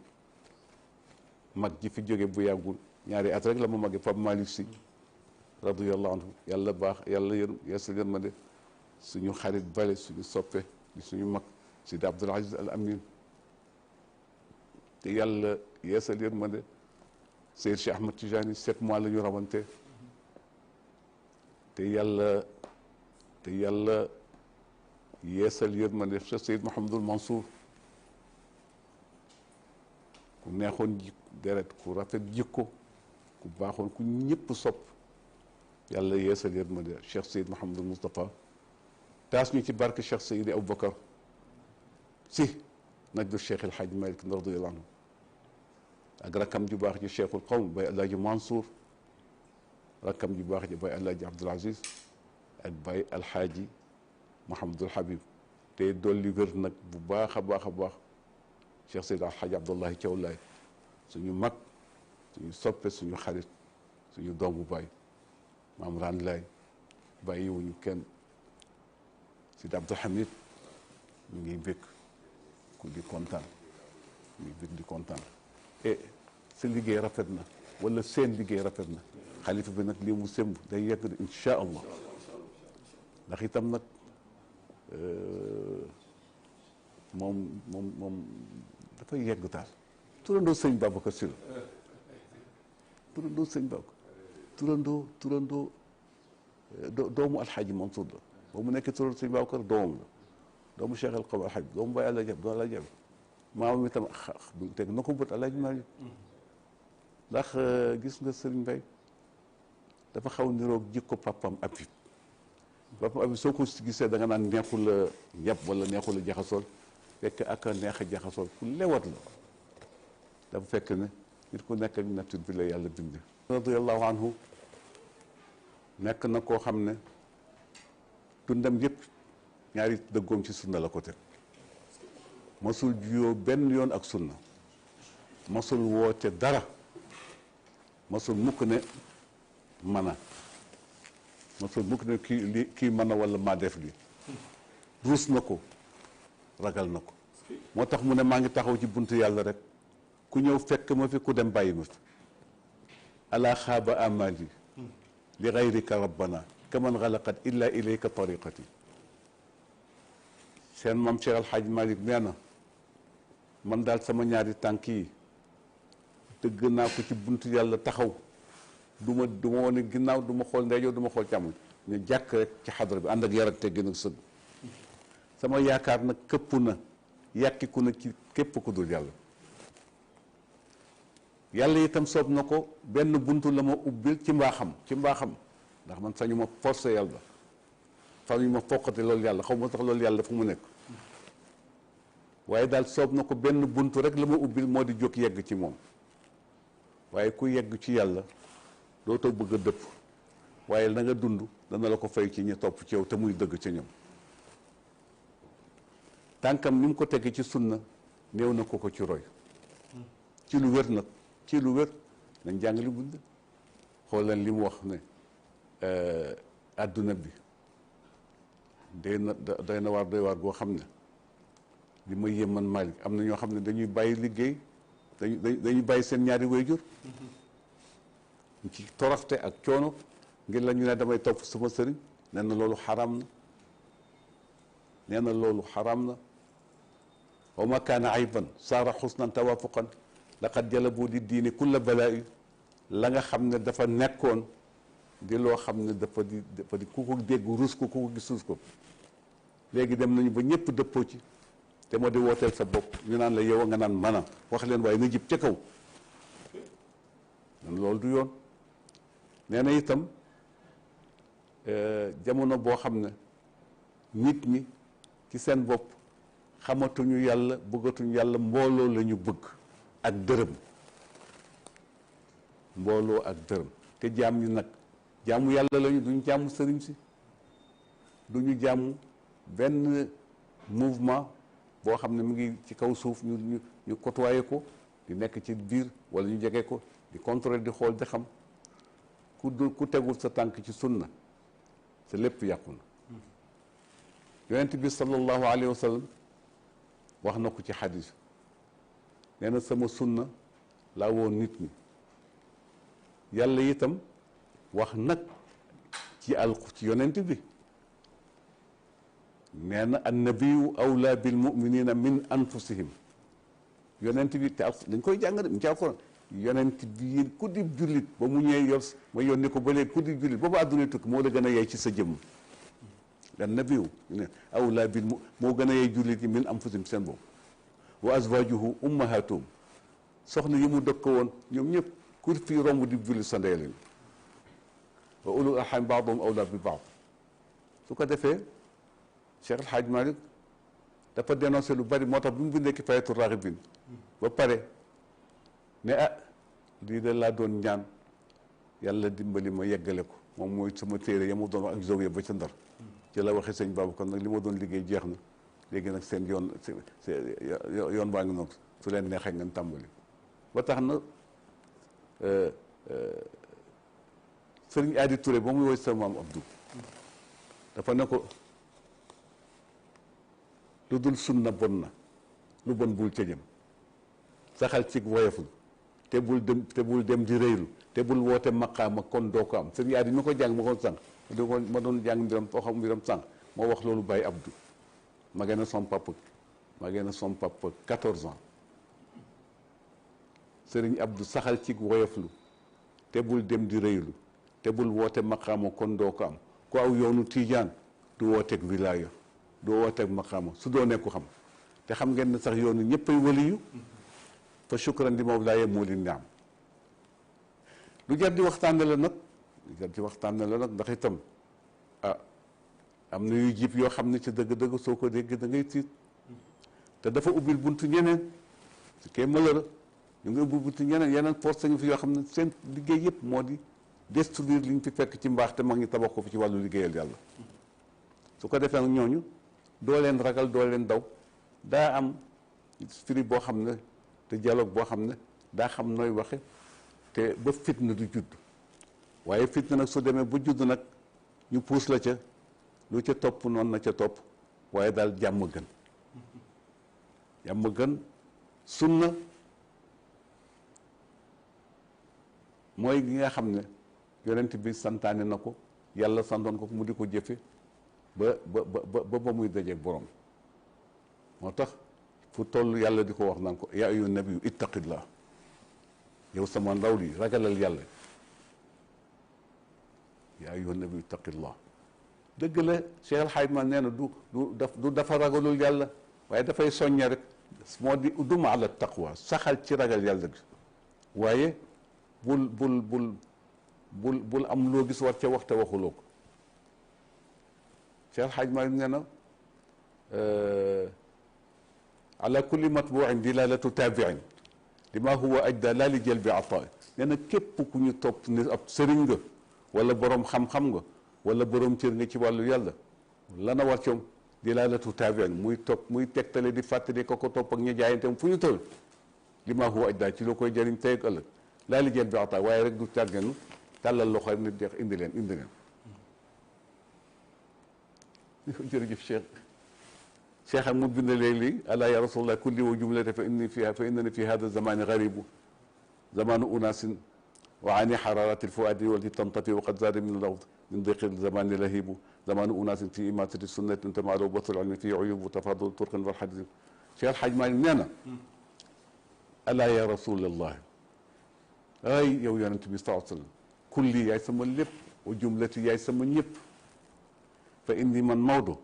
mag ji fi jóge bu yàggul ñaari at rek la ma magi Pape Malick Sy radiyallahu anhu yàlla baax yàlla yeesal yërmande suñu xarit bale suñu soppe di suñu mag Sidi Abdul Aziz Al Amin te yàlla yeesal yërmande Seyd Cheikh Ahmad Tijani 7 mois la ñu rawante te yàlla yeesal yërmande Cheikh Seyd Mouhamadul Mansour ku neexoon deret ku rafet jikko ku baaxoon ku ñëpp sopp yàlla yeesal yërmande Cheikh Seyd Mouhamadul Moustapha taas ñu ci barke Cheikh Seydi Aboubacar si najdu Cheikh El Hadj Malick radiyallahu anhu ak rakkam ju baax ji Cheikhul Qawm Baye El Hadj Mansour rakkam ju baax ji Baye El Hadj Abdoul Aziz ak Baye El Hadj Mouhamadul Habib te dolli wér nag bu baax a baax a baax Cheikh Seydi El Hadj Abdoulahi Thiaw Laye suñu mag suñu soppe suñu xarit suñu doomu baay maam ran laay bàyyiwuñu kenn Sidi Abdou Hamid ñu ngi bëgg ku di kontaan ñu ngi bëgg di kontaan et sa liggéey rafet na wala seen liggéey rafet na xalifa bi nag lii mu sëmb day yegg de incha allah ndax itam nag moom dafay yegg daal turandoo sëñ Babacar Sy la turandoo sëñ Babacar turandoo doomu alxaaji Mansour la ba mu nekk turandoo sëñ Babacar doomam la doomu Cheikh El Qawm alxaaji doomu Baye Alla Jab doomu Alla Jab maamam itam teg na ko bët Alaaji Maalik ndax gis nga Sëriñ Mbay dafa xaw niroog jikko papam Habib soo ko gisee da nga naan neexul a ñëpp wala neexul a jaxasool fekk ak a neex a jaxasool ku lewat la dafa fekk ne nit ku nekk ak nature bi la yàlla bind radiyallahu anhu nekk na koo xam ne dundam yëpp ñaari dëggoom ci sunna la ko teg masul juyoo benn yoon ak sunna masul woote dara masul mukk ne mana masul mukk ne kii mën a wala maa def lii ruus na ko ragal na ko moo tax mu ne maa ngi taxaw ci buntu yàlla rek ku ñëw fekk ma fi ku dem bàyyi ma fi ala xaaba amali li gayrika rabbana kaman xalaqat illa ilayka tariqati seen maam Cheikh El Hadj Malick nee na man daal sama ñaari tànk yi dëgg naa ko ci buntu yàlla taxaw du ma wane ginnaaw du ma xool ndeyjoor du ma xool càmmoñ ñu jàkk rek ci xadra bi ànd ak yar ak teggin ak sëgg sama yaakaar nag këpp na yàkkiku na ci képp ku dul yàlla yàlla itam soob na ko benn buntu la ma ubbil ci mbaaxam ndax man sañu ma forcé yàlla sañu ma foqate loolu yàlla xaw ma sax loolu yàlla fu mu nekk waaye daal soob na ko benn buntu rek la ma ubbil moo di jóg yegg ci moom waaye ku yegg ci yàlla dootoo bëgg a dëpp waaye na nga dund dana la ko fay ci ñi topp ci yow te muy dëgg ci ñoom tànkam ni mu ko tegee ci sunna néew na ko ci roy ci lu wér nag ci lu wér nañ jàng li budd xool leen li mu wax ne adduna bi day na waar doy waar goo xam ne li ma yéem man Malick am na ñoo xam ne dañuy bàyyi liggéey dañuy bàyyi seen ñaari wayjur ci toroxte ak coono ngir la ñu ne damay topp sama sëriñ nee na loolu xaram na wa ma kaana ayban saara xusnan tawafuqan laqad jalabu di diini kulla balaa'i la nga xam ne dafa nekkoon di loo xam ne dafa di ku ko dégg rus ko ku ko gis rus ko léegi dem nañu ba ñëpp dëppoo ci te moo di wooteel sa bopp ñu naan la yow nga naan maanaam wax leen waaye nga jib ca kaw man loolu du yoon nee na itam jamono boo xam ne nit ñi ci seen bopp xamatuñu yàlla bëggatuñu yàlla mbooloo la ñu bëgg ak dërëm mbooloo ak dërëm te jaam ñi nag jaamu yàlla lañu duñu jaamu sëriñ si duñu jaamu benn mouvement boo xam ne mu ngi ci kaw suuf ñu côtoyé ko di nekk ci biir wala ñu jege ko di contrôler di xool di xam ku tegul sa tànk ci sunna sa lépp yàqu na yonent bi sallallahu alayhi wa sallam wax na ko ci xadis nee na sama sunna laa woon nit ñi yàlla itam wax nag ci yonent bi nee na annabiyu awla bil muminina min anfusihim yonent bi te dañ koy jàng de mu ci alquran yonent bi ku di jullit ba mu ñëwee yor ma yónni ko ba léegi ku di jullit boobu àdduna tukki moo la gën a yey ci sa jëmm annabiyu awla bil moo gën a yey jullit yi min anfusihim seen boobu wa azwajuhu ummahatuhum soxna yi mu dëkk woon ñoom ñëpp ku fii romb di jullit sa ndey lañu wa ulul arham baaduhum awla bi baad su ko defee Cheikh El Hadj Malick dafa dénoncé lu bari moo tax bi mu bindee Kifaayatu Raaxibiin ba pare ne lii de laa doon ñaan yàlla dimbali ma yeggale ko moom mooy sama téere ya mu doon wax ak zawiya ba ca Ndar ci la waxee sëñ Babacar nag li ma doon liggéey jeex na léegi nag seen yoon baa ngi noonu su leen neexee ngeen tàmbali ba tax na sëriñ Adi Touré ba muy woy sa maam Abdou dafa ne ko lu dul sunna bon na lu bon bul ca jëm saxal cig woyeful te bul dem di rëylu te bul woote maqaama kon doo ko am sëriñ Adi mi ko jàng ma ko sànq ma doon jàng mbiram sànq moo wax loolu Baye Abdou ma gën a son papa 14 ans sëriñ Abdou saxal cig woyeflu te bul dem di rëylu te bul woote maqaama kon doo ko am ku aw yoonu tiijaan du wooteeg wilaaya du wooteeg maqaama su doo nekku xam te xam ngeen ne sax yoonu ñëppay waliyu fa shukran di mawlaaye moo li naam lu jar di waxtaane la nag ndax itam am na yu jib yoo xam ne ci dëgg-dëgg soo ko dégg da ngay tiit te dafa ubbil buntu ñeneen ci kay malheureux ñu ngi ubbi buntu ñeneen yeneen force ñu fi yoo xam ne seen liggéey yëpp moo di destruire li ñu fi fekk ci mbaax te mag ñi tabax ko fi ci wàllu liggéeyal yàlla su ko defee nag ñooñu doo leen ragal doo leen daw daa am esprit boo xam ne te dialogue boo xam ne daa xam nooy waxe te ba fitna du judd waaye fitna nag su demee ba judd nag ñu puus la ca lu ca topp noonu na ca topp waaye daal jàmm gën sunna mooy gi nga xam ne yonent bi santaane na ko yàlla santoon ko mu di ko jëfe ba muy dajeeg borom moo tax fu toll yàlla di ko wax naan ko yaa ayyuhan nabiyyu ittaqillah yow sama ndaw li ragalal yàlla yaa ayyuhan nabiyyu ittaqillah dëgg la Cheikh El Hadj Man nee na du dafa ragalul yàlla waaye dafay soññe rek moo di udum ala taqwa saxal ci ragal yàlla gi waaye bul am loo gis war ca waxte waxuloo ko Cheikh El Hadj Malick nee na ala kulli matbuin dilalatu taabiin lima huwa ajda laa li jël bi ata nee na képp ku ñu topp ni ab sëriñ nga wala borom xam-xam nga wala borom cër nga ci wàllu yàlla lana war coom dilalatu taabiin muy tegtale di fàttali ko topp ak ñu jaayanteem fu ñu toll lima huwa ajda ci loo koy jëriñ tey ak ëllëg laa li jël bi ata waaye rek du tàggenu tàllal loxo nit deex indi leen jërëjëf cheikh am mu bind léegi ala ya rasulallah kulli wa jumlata fa innani fi hada zamani garibu zamanu unasin wa ani xararati lfuadi walti tantafi wa qad zada min lawd min diqi zamani lahibu zamanu unasin fi imatati sunnatin tamaalo batul ilmi fi uyubu tafadul turqin wal hadis Cheikh El Hadj Malick nee na ala ya rasulallah ay yow yonent bi sallallahu alayhi wa sallam kulli yaay sama lépp wa jumlati yaay sama ñëpp fa indi man Maodo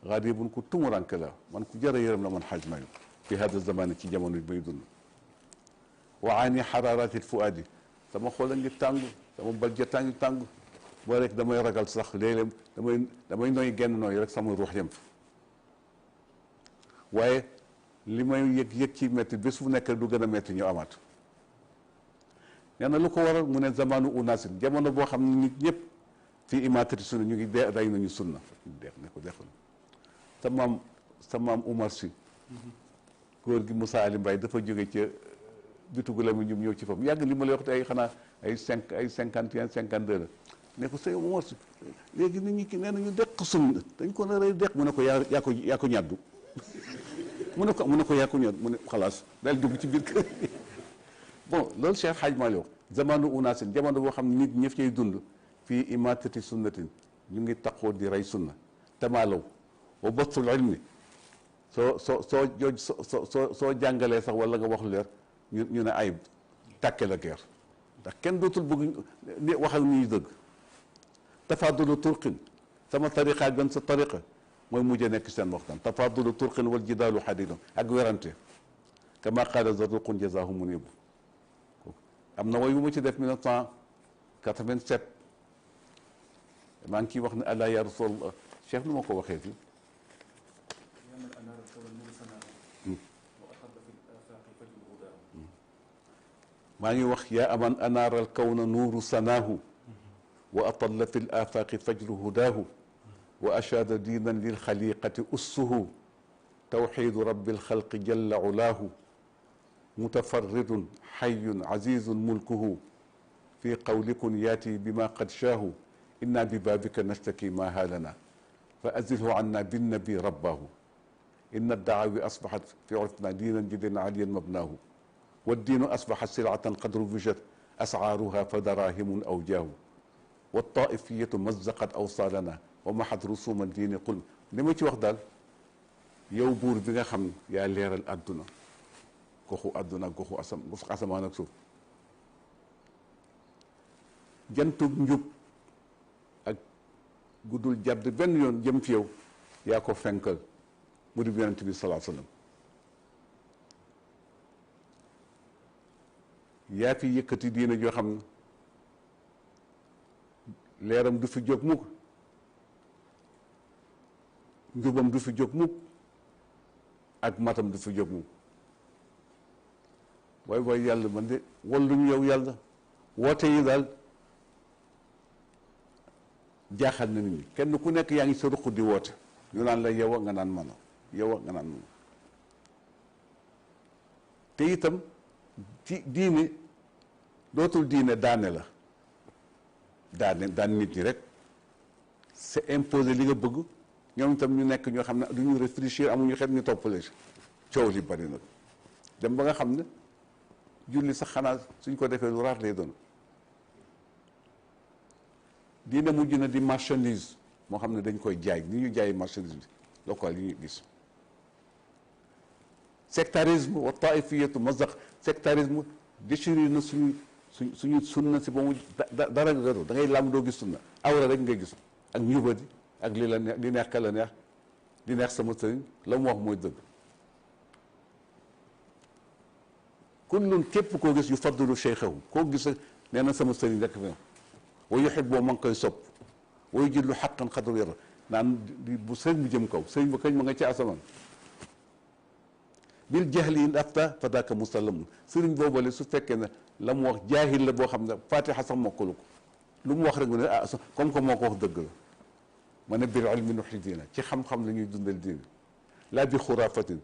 garibun ku tumuranke la man ku jërë yërëm la man Hadj Malick fi hada zamani ci jamono bi bay dund wa ani xararati fuadi sama xol a ngi tàng sama bal ja tàng boo rek damay ragal sax léeg-léeg damay nooy genn nooy rek sama ruux yem fa waaye li may yëg ci métti bés fu nekk du gën a métti ñu amaat nee na lu ko waral mu ne zamanu unasin jamono boo xam ne nit ñëpp fii imatati sunna ñu ngi day nañu sunna deex ne ko dexal sa maam Umar Si góor gi Moussa Ali Mbaye dafa jóge ca bitugu la mu ñum ñëw ci fam yàgg li ma lay wax te ay xanaa ay 51 52 la ne ko sëñ Umar Si léegi nit ñi ki nee nañu deq sunna dañ ko nar a deq mu ne ko yaa ko ñaddu mu ne ko yaa ko ñaddu mu ne xalaas daal dugg ci biir kër bon loolu Cheikh Hadj Malick wax zamanu unasin jamono boo xam ne nit ñëf cay dund fii imatati sunnatin ñu ngi taqoo di rey sunna tamaalaw wa batul ilmi soo jàngalee sax wala nga wax lu leer ñu ne ayib tàkke la guerre ndax kenn dootul bëgg wax ak ñuy dëgg tafaadulu turqin sama tariqa gën sa tariqa mooy mujjee nekk seen waxtaan tafaadulu turqin wal jidaalu xadidun ak werante kama qaala zaruqun jazaahu munibu am na way yu ma ci def 1987 maa ngi ciy wax ne ala ya rasulallah cheikh nu ma ko waxee fi maa ngi wax yaa aman anaara alkawna nuuru sanaahu wa atalla fi laafaaqi fajru hudaahu wa ashaada diinan lilxaliqati ussuhu tawxiidu rabbi alxalqi jalla ulaahu mutafarridun xayyun azizun mulkuhu fi qawlikun yaati bima qad shaahu inna bi baabika nastaki ma haalana fa azilhu anna binnabi rabbaahu inna daawi asbaxat fi urfina diinan jiddan aliyan mabnaahu والدين أصبح سلعة قد رفجت أسعارها فدراهم أو جاه والطائفية مزقت أوصالنا ومحت رسوم الدين قل li ma ci wax daal yow buur bi nga xam yaa leeral àdduna goxu àdduna ak goxu asamaan ak suuf jantug njub ak guddul jadd benn yoon jëm fi yow yaa ko fenkal mu di yonent bi salaa sallam yaa fi yëkkati diina joo xam ne leeram du fi jóg mukk njubam du fi jóg mukk ak matam du fi jóg mukk waaye waaye yàlla man de walluñu yow yàlla woote yi daal jaaxal na nit ñi kenn ku nekk yaa ngi sa ruq di woote ñu naan la yow a nga naan mana yow a nga naan mana te itam ci diine dootul diine daane la daan nit ñi rek c'est imposé li nga bëgg ñoom itam ñu nekk ñoo xam ne du ñu réfléchir amuñu xel ñu toppale si coow li bari nag dem ba nga xam ne julli sax xanaa suñ ko defee lu raar lay doon diine mujj na di marchandise moo xam ne dañ koy jaay ni ñu jaay marchandise bi local yi ñu gis sectarisme wa taifiyatu mazaq sectarisme déchiré na suñu sunna si ba mu dara nga da ngay làmb doo gis sunna awra rek ngay gis ak njubadi ak li la neex li neex ka la neex di neex sama sëriñ la mu wax mooy dëgg kullun képp koo gis yu faddilu cheikhahu koo gis nee na sama sëriñ rek fi wa yuhibbu ma ngi koy sopp wa yujillu xaqan xadru yara naan bu sëriñ bi jëm kaw sëriñ ba kañ ma nga ci asamaan bil jahli in afta fa daaka musallamun sëriñ boobale su fekkee ne la mu wax jaahil la boo xam ne fatiha sax mokkalu ko lu mu wax rek mu ne ah comme que moo ko wax dëgg la ma ne bil ilmi nuxyi diina ci xam-xam la ñuy dundal diine laa bi xuraafatin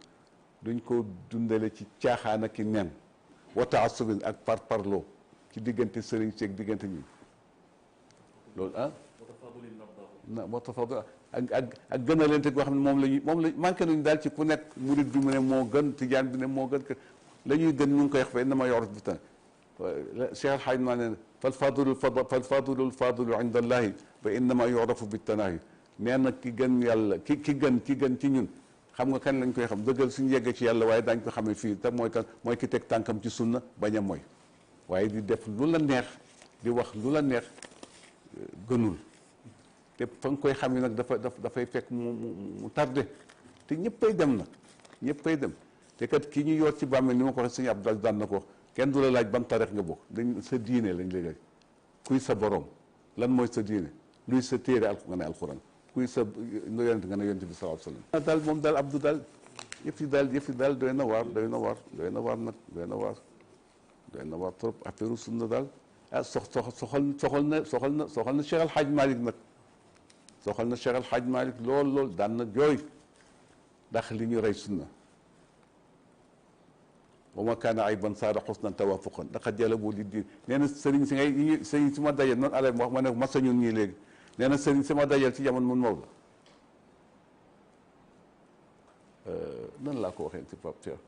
duñ ko dundale ci caaxaan ak i nen wa taasubin ak parparloo ci diggante sëriñ seeg diggante ñi loolu ah wa tafadul ak gën a leente goo xam ne moom la manqué nañu daal ci ku nekk murid bi mu ne moo gën tijaan bi ne moo gën la ñuy gën ñu ngi koy wax fa innama yoraf bi tan Cheikh El Hadj maa ne falfadulu inda allahi fa innama yorafu bi tanaahi nee na ki gën yàlla ki gën ci ñun xam nga kan lañ koy xam dëggal suñu yeggee ci yàlla waaye daañ ko xamee fii te mooy kan mooy ki teg tànkam ci sunna bañ a mooy waaye di def lu la neex di wax lu la neex gënul te fa nga koy xam ne nag dafay fekk mu tardé te ñëppay dem nag ñëppay dem te kat kii ñu yor ci bàmmeel ni ma ko waxee sëñ Abdou daan na ko wax kenn du la laaj ban tarix nga bokk dañ sa diine lañ lay laaj kuy sa borom lan mooy sa diine luy sa téere nga ne alxuraan kuy sa no yonent nga ne yonent bi sallallahu alayhi wasallam daal moom daal Abdou daal yëf yi daal doy na waar trop affaire sunna daal ah soxal na Cheikh El Hadj Malick nag soxal na Cheikh El Hadj Malick lool daan na jooy ndax li ñu rey sunna wa ma kaana ayban saara xusnan tawafuqan laqad jalabu li diin nee na sëriñ si ma dajal noonu alay wax ma ne masa ñun ñii léegi nee na sëriñ si ma dajal ci jamono mun Maodo nan laa ko waxee ci Pape Cheikh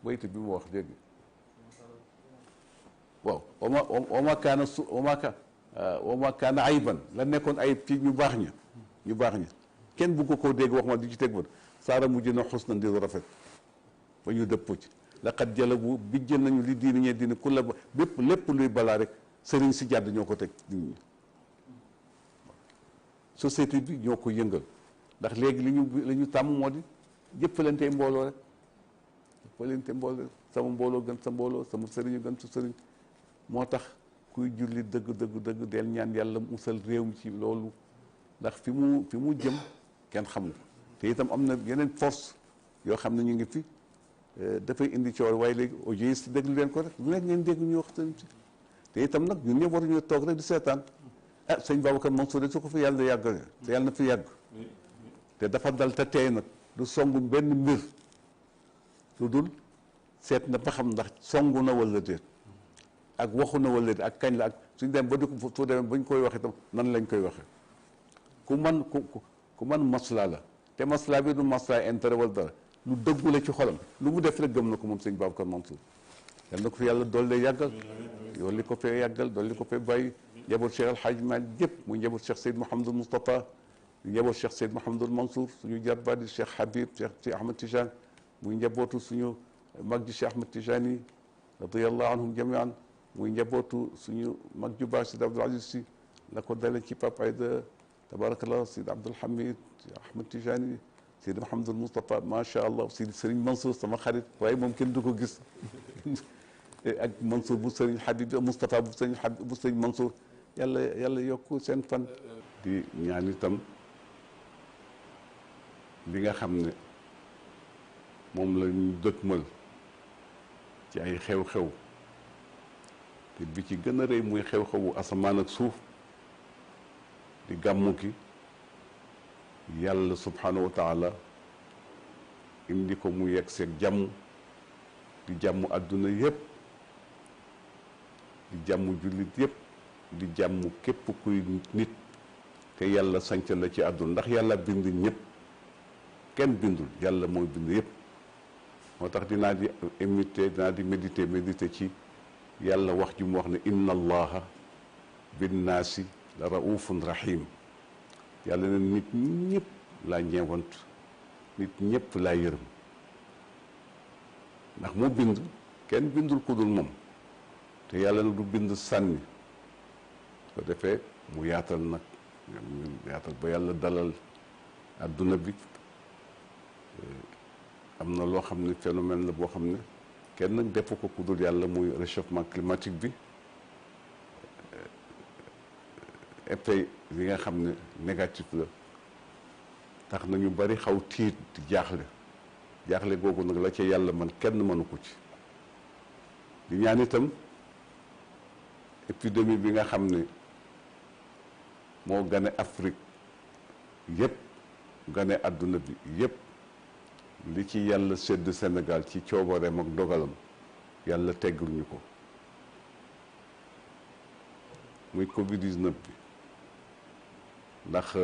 baytu bi mu wax léegi waaw wa ma kaana wa ma kaana ayban la nekkoon ayib ci ñu baax ña kenn bu koo dégg wax ma di ci teg bët saara mujj na xus na ndiru rafet ba ñu dëppoo ci laqad jalabu bijj nañu li diini ñee diini ku la lépp luy balaa rek sëriñ si jàdd ñoo ko teg nit ñi société bi ñoo ko yëngal ndax léegi li ñu tàmm moo di jëppalantey mbooloo rek jëppalante mbooloo sama mbooloo gën sa mbooloo sama sëriñu gën sa sëriñ moo tax kuy julli dëgg del ñaan yàlla musal réew mi ci loolu ndax fi mu jëm kenn xamul te itam am na yeneen force yoo xam ne ñu ngi fi dafay indi coow waaye léegi audio yi si déglu leen ko rek lu nekk ngeen dégg ñu wax sëriñ si te itam nag ñun ñëpp waruñu toog rek di seetaan sëñ Babacar Mansour su ko fi yàlla yàgg te yàlla na fi yàgg te dafa dal te tey nag du songu benn mbir lu dul seet na ba xam ndax songu na wala déet ak waxu na wala déet ak kañ la ak suñ dem ba di ko su demee bañ koy wax itam nan lañ koy waxee ku man maslaa la te maslaa bi du maslaa intérêt wala dara lu dëggu la ci xolam lu mu def rek gëm na ko moom sëñ Babacar Mansour yal na ko fi yàlla doole yàggal dolli ko fee yàggal dolli ko fee bàyyi njaboot Cheikh El Hadj Malick yëpp muy njaboot Cheikh Seyd Mouhamadul Moustapha njaboot Cheikh Seyd Mouhamadul Mansour suñu jarbaat di Cheikh Habib Cheikh Ahmed Tijane muy njabootu suñu mag ji Cheikh Ahmed Tijane yi radiyallahu anhum jamian muy njabootu suñu mag ju baax Sidi Abdoul Aziz Sy la ko dale ci Pape Aïda tabarakallah Sidi Abdoul Hamid Ahmed Tijane yi Sidi Mouhamadul Moustapha macha allah Sidi Serigne Mansour sama xarit waaye moom kenn du ko gis ak Mansour bu Serigne Habib Moustapha bu Serigne Habib bu Serigne Mansour yàlla yokk seen fan di ñaan itam li nga xam ne moom la ñu dëkkmal ci ay xew-xew te bi ci gën a rëy muy xew-xewu asamaan ak suuf di gàmmu ki yàlla subhanahu wa taala indi ko mu yegg seeg jàmm di jàmm àdduna yépp di jàmm jullit yépp di jàmm képp kuy nit te yàlla sanc la ci àdduna ndax yàlla bind ñëpp kenn bindul yàlla mooy bind yépp moo tax dinaa di méditer ci yàlla wax ji mu wax ne inna allaha binnaasi la raufun rahim yàlla ne nit ñëpp laa ñeewant nit ñëpp laa yërëm ndax moo bind kenn bindul ku dul moom te yàlla na du bind sànni ko defee mu yaatal nag yaatal ba yàlla dalal adduna bi am na loo xam ne phénomène la boo xam ne kenn nag defu ko ku dul yàlla muy réchauffement climatique bi effet yi nga xam ne négatif la tax na ñu bari xaw tiit di jaaxle googu nag la ca yàlla man kenn mënu ko ci di ñaan itam épidémie bi nga xam ne moo gane Afrique yépp gane àdduna bi yépp li ci yàlla sedd Sénégal ci coobareem ak dogalam yàlla teggul ñu ko muy Covid-19 bi ndax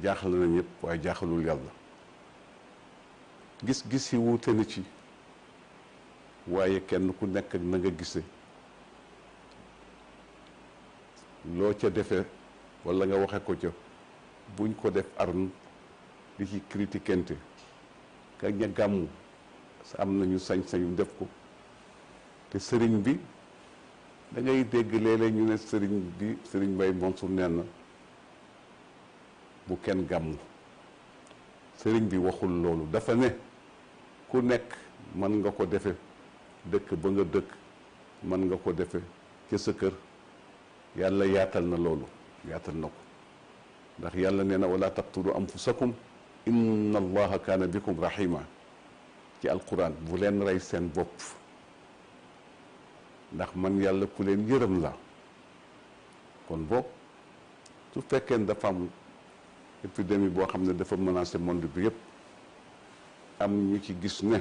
jaaxal na ñëpp waaye jaaxalul yàlla gis-gis yi wuute na ci waaye kenn ku nekk ak na nga gise loo ca defee walla nga waxe ko ca buñ ko def arme di ci critiquente ka ña gàmmu am nañu sañ-sañu def ko te sëriñ bi da ngay dégg léeg-léeg ñu ne sëriñ Mbaye Mansour nee na bu kenn gàmmu sëriñ bi waxul loolu dafa ne ku nekk mën nga ko defe dëkk ba nga dëkk mën nga ko defe ca sa kër yàlla yaatal na loolu yaatal na ko ndax yàlla nee na wala taqtulu anfusakum inna allaha kaana bikum rahima ci alquran bu leen rey seen bopp ndax man yàlla ku leen yërëm la kon boog su fekkee dafa am épidémie boo xam ne dafa menacé monde bi yépp am ñu ci gis ne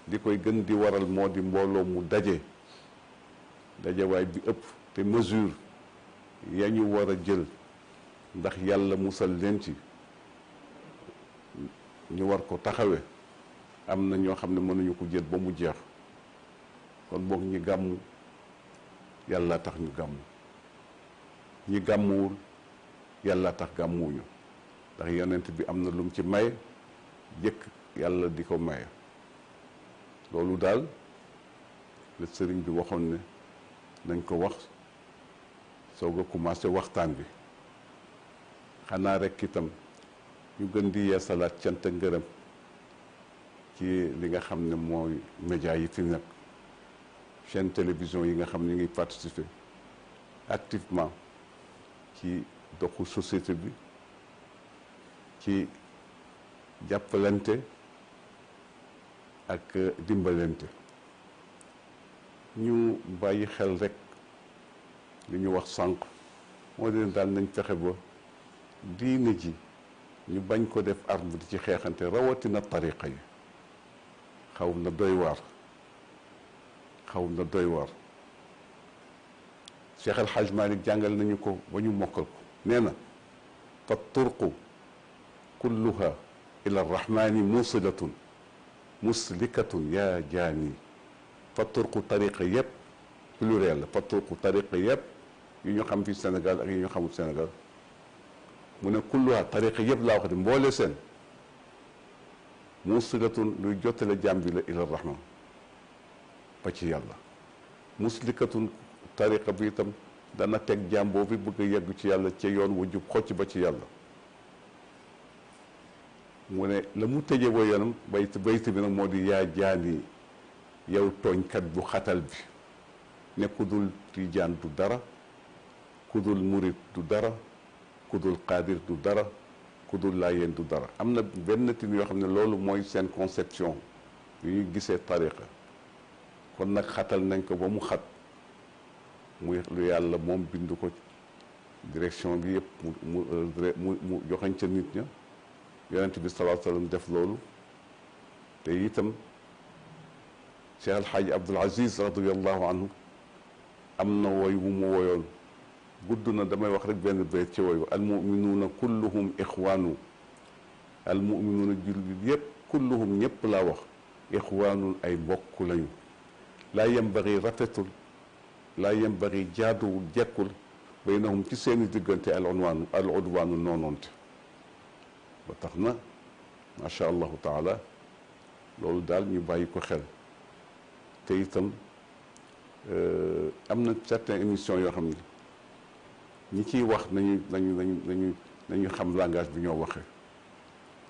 li koy gën di waral moo di mbooloo mu dajewaay bi ëpp te mesure ya ñu war a jël ndax yàlla musal leen ci ñu war ko taxawee am na ñoo xam ne mënuñu ko jël ba mu jeex kon boog ñi gàmmu yàlla tax ñu gàmmu ñi gàmmuwul yàlla tax gàmmuwuñu ndax yonent bi am na lum ci may jëkk yàlla di ko maye loolu daal la sëriñ bi waxoon ne nañ ko wax soog a commencé waxtaan bi xanaa rek itam ñu gën di yeesalaat cant ak ngërëm ci li nga xam ne mooy média yi fi nekk chaîne télévision yi nga xam ne ñu ngi participer activement ci doxu société bi ci jàppalante ak dimbalante ñu bàyyi xel rek li ñu wax sànq moo leen daal nañ fexe ba diine ji ñu bañ ko def arme di ci xeexante rawatina tariqa yi xaw na doy waar Cheikh El Hadj Malick jàngal nañu ko ba ñu mokkal ko nee na fa turqu kulluha ila arrahmani musilatun muslikatun yaa jaani fa turqu tariqa yëpp pluriel la fa turqu tariqa yëpp yu ñu xam fi Sénégal ak yu ñu xamul Sénégal mu ne kulluha tariqa yëpp laa wax de mboole seen musilatun luy jottale jàmm bi la ila rahman ba ci yàlla muslikatun tariqa bi itam dana teg jàmm boobu bëgg a yegg ci yàlla ca yoon wu jub xocc ba ci yàlla mu ne la mu tëje ba yoonam bayt bi nag moo di yaa jaani yow tooñkat bu xatal bi ne ku dul tijaan du dara ku dul murit du dara ku dul qaadir du dara ku dul laayeen du dara am na benn tin yoo xam ne loolu mooy seen conception yu ñu gisee tariqa kon nag xatal nañ ko ba mu xat muy lu yàlla moom bind ko direction bi yëpp mu joxañ ca nit ña yonent bi sallallahu alayhi wa sallam def loolu te itam Cheikh Alxaaji Abdul Aziz radiallahu anhu am na woy wu mu woyoon gudd na damay wax rek benn bayt ci woyu almuminuuna kulluhum ixwaanu almuminuuna jullit yëpp kulluhum ñëpp laa wax ixwaanun ay mbokk lañu laa yembari rafetul laa yembari jaaduwul jekkul baynahum ci seeni diggante al udwaanu noonoonte ba tax na macha allahu taala loolu daal ñu bàyyi ko xel te itam am na certaines émissions yoo xam ne ñi ciy wax nañu xam langage bi ñoo waxee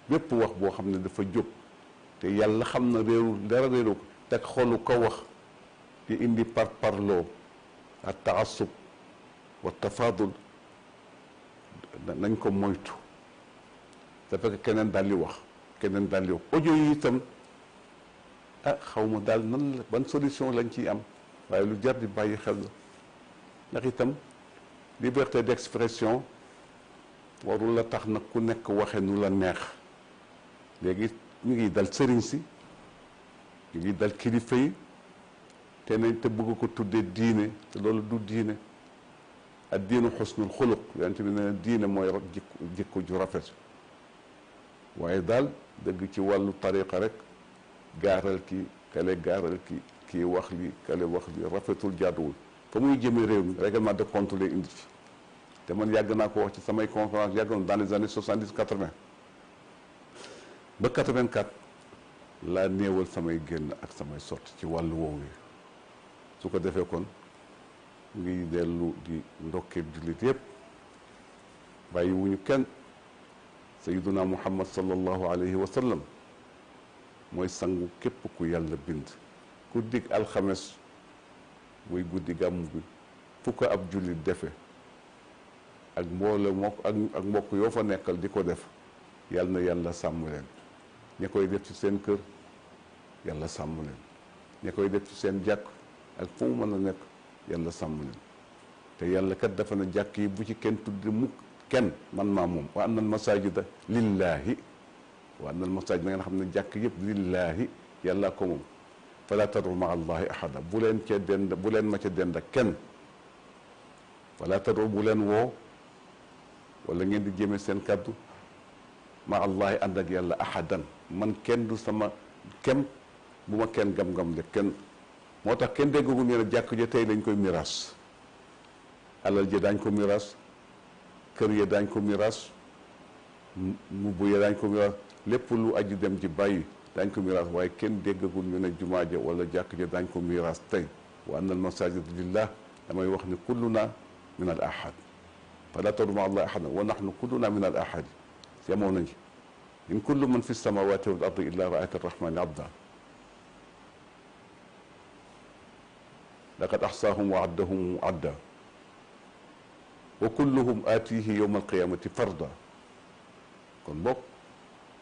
bépp wax boo xam ne dafa jóg te yàlla xam na dara réeru ko teg xolu ko wax di indi par parloo ak taassub wa tafaadul nañ ko moytu dafa fekk keneen daal di wax audio yi itam xaw ma daal nan la ban solution lañ ciy am waaye lu jar di bàyyi xel la ndax itam liberté d'expression warul la tax nag ku nekk waxe nu la neex léegi ñu ngi dal sëriñ si ñu ngi dal kilifa yi te nañ te bëgg ko tuddee diine te loolu du diine ak diinu xusnul xuluq yonent bi ne diine mooy jikko ju rafet waaye daal dëgg ci wàllu tariqa rek gaaral ki kale gaaral kii wax li kale wax li rafetul jàdduwul fa muy jëmee réew mi règlement de compte lay indi fi te man yàgg naa ko wax ci samay conférence yàgg na dans les années 70 80 ba 84 laa néewal samay génn ak samay sotti ci wàllu woowu yi su ko defee kon ngi dellu di ndokkee jullit yépp bàyyi wuñu kenn sayyiduna muhammad sallallahu alayhi wa sallam mooy sangu képp ku yàlla bind guddig alxames muy guddi gàmm bi fu ko ab jullit defe ak mboole ak mbokk yoo fa nekkal di ko def yàlla na yàlla sàmm leen ña koy def ci seen kër yàlla sàmm leen ña koy def ci seen jàkk ak fu mu mën a nekk yàlla sàmm leen te yàlla kat dafa na jàkk yi bu ci kenn tudd mukk kenn man maa moom wa anna al masajida lillahi wa anna al masajid na ngeen xam ne jàkk yëpp lillahi yàlla ko moom fala tad'u ma allahi ahada bu leen ma ca dend ak kenn fala tad'u bu leen woo wala ngeen di jëme seen kaddu ma allahi ànd ak yàlla ahadan man kenn du sama kem bu ma kenn gam-gam le kenn moo tax kenn déggagul ne jàkk ja tey lañ koy miraas alal ja daañ ko miraas kër ya daañ ko miraas mbubb ya daañ ko miraas lépp lu aji dem ji bàyyi daañ ko miraas waaye kenn déggagul ñu ne jumaa ja wala jàkk ja daañ ko miraas tey wa anna al masajid lillah damay wax ne kulluna min al ahad fala tad'u ma'a allahi ahadan wa nahnu kulluna min al ahadi yemoo nañ in kullu man fi samawati wal ardi illa ra'ayta arrahmani abda laqad ahsahum wa addahum adda wa kulluhum aatihi yawma alqiyamati farda kon bokk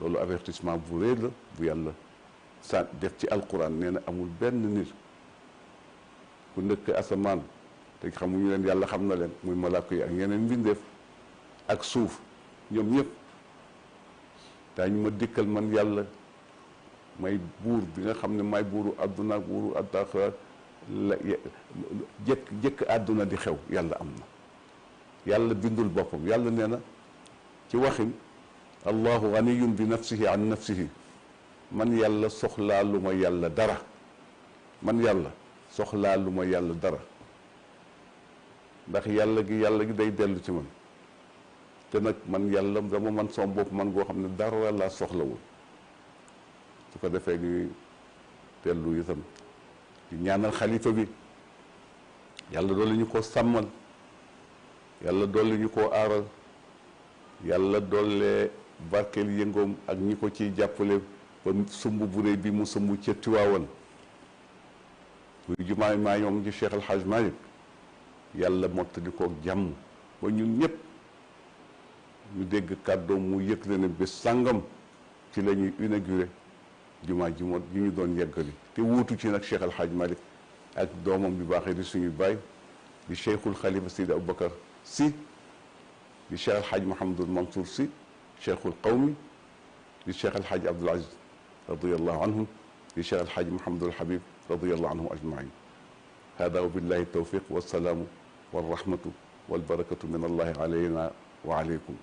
loolu avertissement bu réy la bu yàlla sa def ci alquran nee na amul benn nit ku ndëkk asamaan te xamuñu leen yàlla xam na leen muy malaaka yi ak yeneen mbindeef ak suuf ñoom ñëpp daañu ma dikkal man yàlla may buur bi nga xam ne may buuru àdduna ak buuru àddaaxira la jëkk àdduna di xew yàlla am na yàlla bindul boppam yàlla nee na ci waxin allahu ganiyun bi nafsihi an nafsihi man yàlla soxlaa lu ma yàlla dara man yàlla soxlaa lu ma yàlla dara ndax yàlla gi day dellu ci man te nag man yàlla dama man sama bopp man goo xam ne dara laa soxlawul su ko defee ñuy dellu itam di ñaanal xalifa bi yàlla doole ñu ko sàmmal yàlla doole ñu ko aaral yàlla doole barkeel yëngoom ak ñi ko ciy jàppale ba sumb bu réy bi mu sumb ca Tiwaawan muy jumaay maa ñoom ji Cheikh El Hadj Malick yàlla mottali ko jàmm ba ñun ñëpp ñu dégg kàddoom mu yëgle ne bés sàngam ci la ñuy inauguré jumaa ji moo ji ñu doon yeggali te wuutu ci nag Cheikh El Hadj Malick ak doomam bi baaxee di suñu baay di Cheikhul Khalifa Seydi Aboubacar Sy di Cheikh El Hadj Mouhamadul Mansour Sy Cheikhul Qawmi di Cheikh El Hadj Abdoul Aziz radiyallahu anhum di Cheikh El Hadj Mouhamadul Habib radiyallahu anhum ajmain hada wa billahi tawfiq wassalaamu walrahmatu walbarakatu min allahi alayna wa alaykum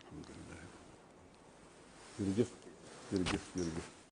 alhamdulillah jërëjëf jërëjëf jërëjëf